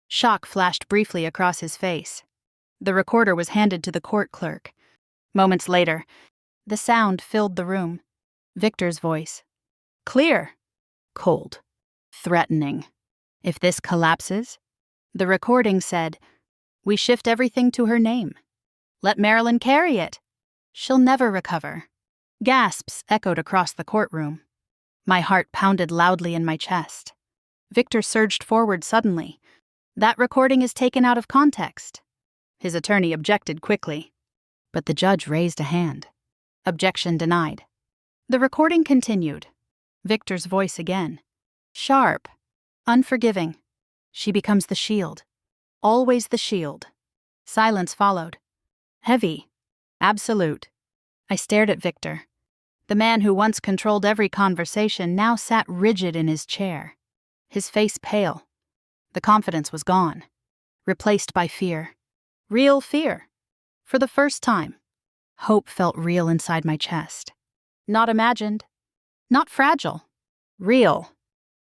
Shock flashed briefly across his face. The recorder was handed to the court clerk. Moments later, the sound filled the room. Victor's voice. Clear. Cold. Threatening. If this collapses, the recording said, "We shift everything to her name. Let Marilyn carry it. She'll never recover." Gasps echoed across the courtroom. My heart pounded loudly in my chest. Victor surged forward suddenly. "That recording is taken out of context." His attorney objected quickly, but the judge raised a hand. Objection denied. The recording continued. Victor's voice again. Sharp. Unforgiving. She becomes the shield. Always the shield. Silence followed. Heavy. Absolute. I stared at Victor. The man who once controlled every conversation now sat rigid in his chair. His face pale. The confidence was gone. Replaced by fear. Real fear. For the first time, hope felt real inside my chest. Not imagined. Not fragile. Real.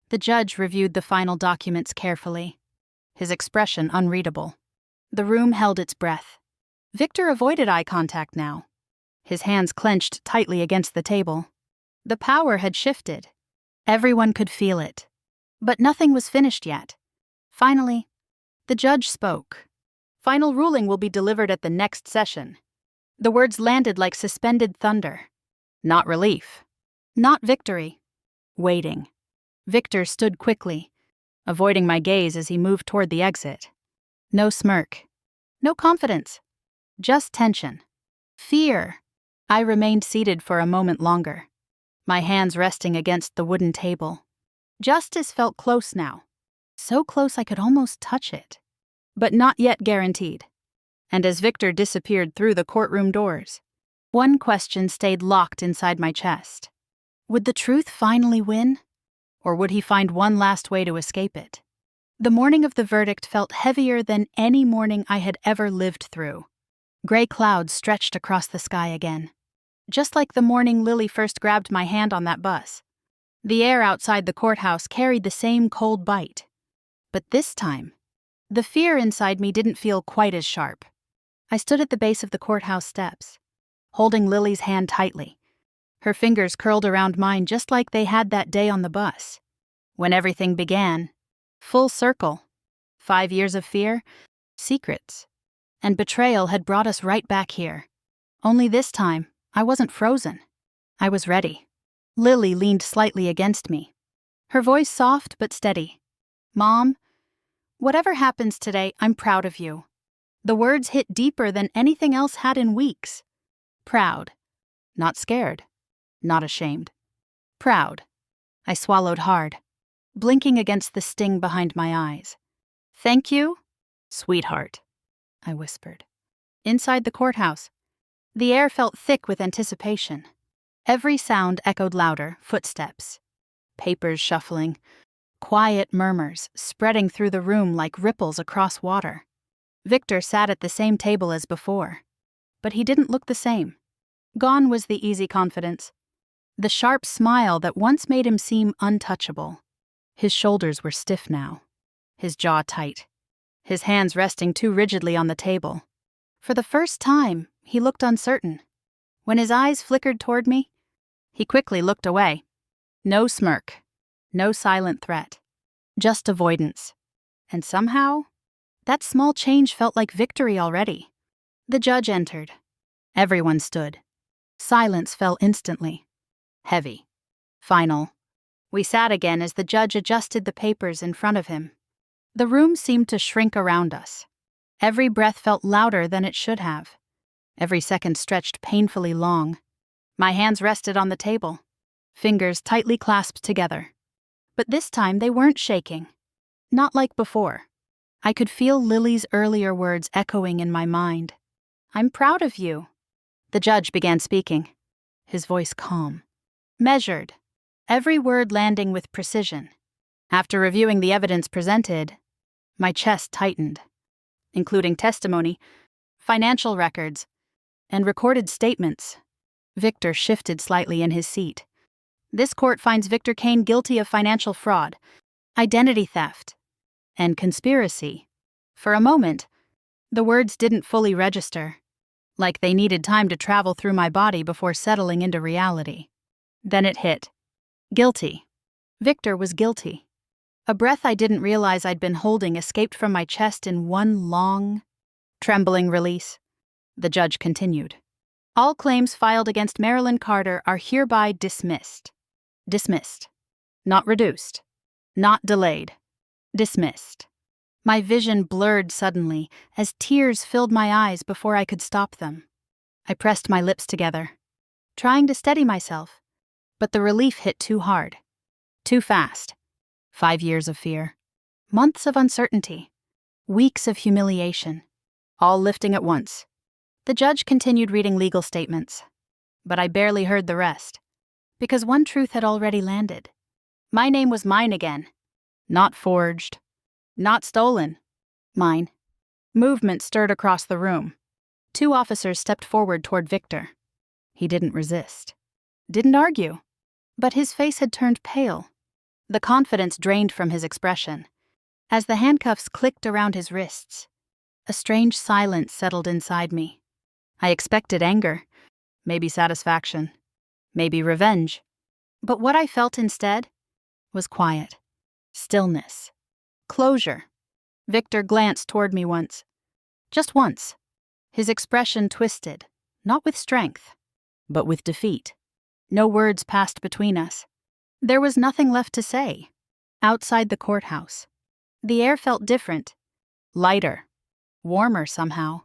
The judge reviewed the final documents carefully, his expression unreadable. The room held its breath. Victor avoided eye contact now. His hands clenched tightly against the table. The power had shifted. Everyone could feel it. But nothing was finished yet. Finally, the judge spoke. "Final ruling will be delivered at the next session." The words landed like suspended thunder. Not relief. Not victory. Waiting. Victor stood quickly, avoiding my gaze as he moved toward the exit. No smirk. No confidence. Just tension. Fear. I remained seated for a moment longer, my hands resting against the wooden table. Justice felt close now. So close I could almost touch it. But not yet guaranteed. And as Victor disappeared through the courtroom doors, one question stayed locked inside my chest. Would the truth finally win? Or would he find one last way to escape it? The morning of the verdict felt heavier than any morning I had ever lived through. Gray clouds stretched across the sky again. Just like the morning Lily first grabbed my hand on that bus. The air outside the courthouse carried the same cold bite. But this time, the fear inside me didn't feel quite as sharp. I stood at the base of the courthouse steps, holding Lily's hand tightly. Her fingers curled around mine just like they had that day on the bus. When everything began, full circle. 5 years of fear, secrets, and betrayal had brought us right back here. Only this time, I wasn't frozen. I was ready. Lily leaned slightly against me, her voice soft but steady. "Mom, whatever happens today, I'm proud of you." The words hit deeper than anything else had in weeks. Proud. Not scared. Not ashamed. Proud. I swallowed hard, blinking against the sting behind my eyes. "Thank you, sweetheart," I whispered. Inside the courthouse, the air felt thick with anticipation. Every sound echoed louder, footsteps, papers shuffling, quiet murmurs spreading through the room like ripples across water. Victor sat at the same table as before, but he didn't look the same. Gone was the easy confidence, the sharp smile that once made him seem untouchable. His shoulders were stiff now, his jaw tight, his hands resting too rigidly on the table. For the first time, he looked uncertain. When his eyes flickered toward me, he quickly looked away. No smirk, no silent threat, just avoidance. And somehow, that small change felt like victory already. The judge entered. Everyone stood. Silence fell instantly. Heavy. Final. We sat again as the judge adjusted the papers in front of him. The room seemed to shrink around us. Every breath felt louder than it should have. Every second stretched painfully long. My hands rested on the table, fingers tightly clasped together. But this time they weren't shaking. Not like before. I could feel Lily's earlier words echoing in my mind. "I'm proud of you." The judge began speaking, his voice calm, measured, every word landing with precision. After reviewing the evidence presented, my chest tightened, including testimony, financial records, and recorded statements. Victor shifted slightly in his seat. "This court finds Victor Kane guilty of financial fraud, identity theft, and conspiracy." For a moment, the words didn't fully register, like they needed time to travel through my body before settling into reality. Then it hit. Guilty. Victor was guilty. A breath I didn't realize I'd been holding escaped from my chest in one long, trembling release. The judge continued. "All claims filed against Marilyn Carter are hereby dismissed." Dismissed. Not reduced. Not delayed. Dismissed. My vision blurred suddenly as tears filled my eyes before I could stop them. I pressed my lips together, trying to steady myself, but the relief hit too hard. Too fast. 5 years of fear. Months of uncertainty. Weeks of humiliation. All lifting at once. The judge continued reading legal statements, but I barely heard the rest, because one truth had already landed. My name was mine again. Not forged. Not stolen. Mine. Movement stirred across the room. 2 officers stepped forward toward Victor. He didn't resist. Didn't argue. But his face had turned pale. The confidence drained from his expression. As the handcuffs clicked around his wrists, a strange silence settled inside me. I expected anger, maybe satisfaction, maybe revenge. But what I felt instead was quiet, stillness, closure. Victor glanced toward me once. Just once. His expression twisted, not with strength, but with defeat. No words passed between us. There was nothing left to say. Outside the courthouse, the air felt different, lighter, warmer somehow.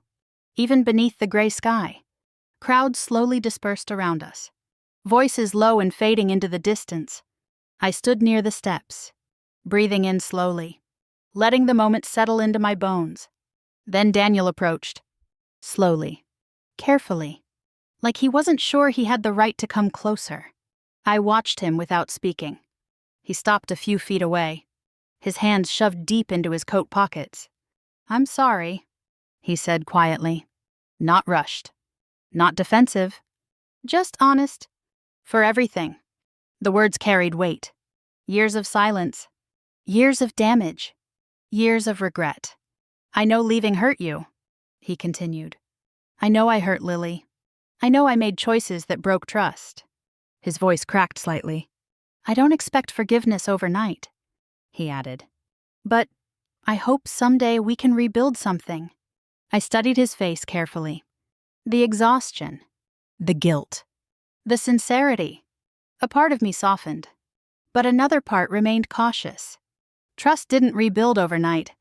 Even beneath the gray sky, crowds slowly dispersed around us, voices low and fading into the distance. I stood near the steps, breathing in slowly, letting the moment settle into my bones. Then Daniel approached, slowly, carefully, like he wasn't sure he had the right to come closer. I watched him without speaking. He stopped a few feet away, his hands shoved deep into his coat pockets. "I'm sorry," he said quietly. Not rushed. Not defensive. Just honest. For everything. The words carried weight. Years of silence. Years of damage. Years of regret. "I know leaving hurt you," he continued. "I know I hurt Lily. I know I made choices that broke trust." His voice cracked slightly. "I don't expect forgiveness overnight," he added. "But I hope someday we can rebuild something." I studied his face carefully. The exhaustion, the guilt, the sincerity. A part of me softened, but another part remained cautious. Trust didn't rebuild overnight,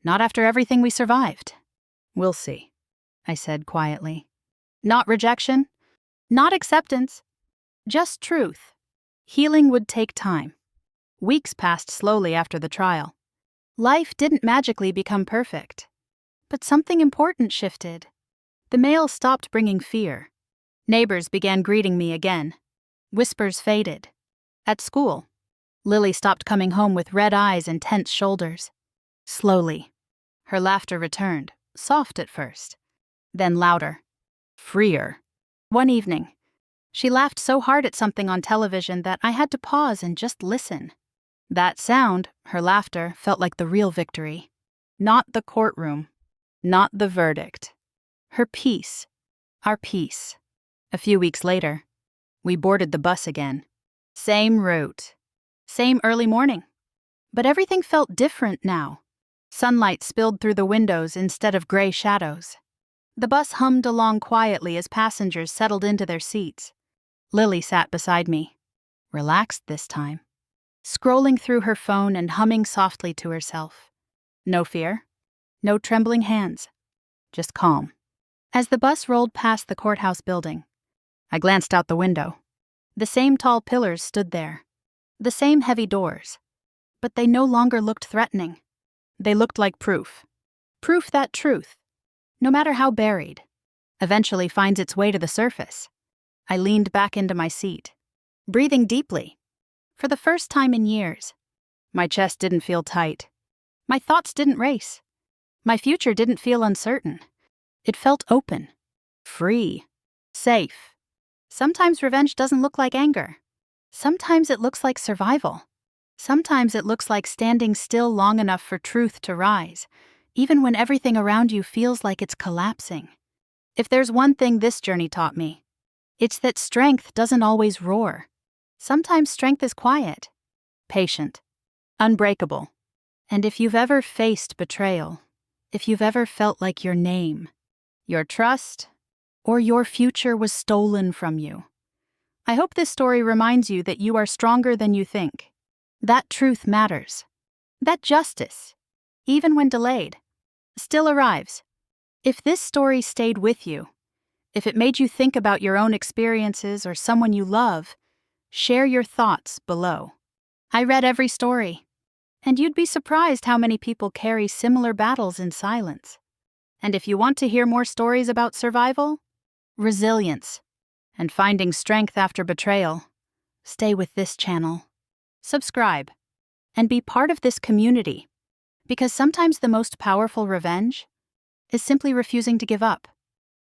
not after everything we survived. "We'll see," I said quietly. Not rejection, not acceptance, just truth. Healing would take time. Weeks passed slowly after the trial. Life didn't magically become perfect. But something important shifted. The mail stopped bringing fear. Neighbors began greeting me again. Whispers faded. At school, Lily stopped coming home with red eyes and tense shoulders. Slowly, her laughter returned, soft at first, then louder, freer. One evening, she laughed so hard at something on television that I had to pause and just listen. That sound, her laughter, felt like the real victory. Not the courtroom. Not the verdict. Her peace. Our peace. A few weeks later, we boarded the bus again. Same route. Same early morning. But everything felt different now. Sunlight spilled through the windows instead of gray shadows. The bus hummed along quietly as passengers settled into their seats. Lily sat beside me, relaxed this time, scrolling through her phone and humming softly to herself. No fear. No trembling hands, just calm. As the bus rolled past the courthouse building, I glanced out the window. The same tall pillars stood there, the same heavy doors, but they no longer looked threatening. They looked like proof. Proof that truth, no matter how buried, eventually finds its way to the surface. I leaned back into my seat, breathing deeply. For the first time in years, my chest didn't feel tight. My thoughts didn't race. My future didn't feel uncertain. It felt open, free, safe. Sometimes revenge doesn't look like anger. Sometimes it looks like survival. Sometimes it looks like standing still long enough for truth to rise, even when everything around you feels like it's collapsing. If there's one thing this journey taught me, it's that strength doesn't always roar. Sometimes strength is quiet, patient, unbreakable. And if you've ever faced betrayal, if you've ever felt like your name, your trust, or your future was stolen from you, I hope this story reminds you that you are stronger than you think. That truth matters. That justice, even when delayed, still arrives. If this story stayed with you, if it made you think about your own experiences or someone you love, share your thoughts below. I read every story, and you'd be surprised how many people carry similar battles in silence. And if you want to hear more stories about survival, resilience, and finding strength after betrayal, stay with this channel. Subscribe, and be part of this community, because sometimes the most powerful revenge is simply refusing to give up.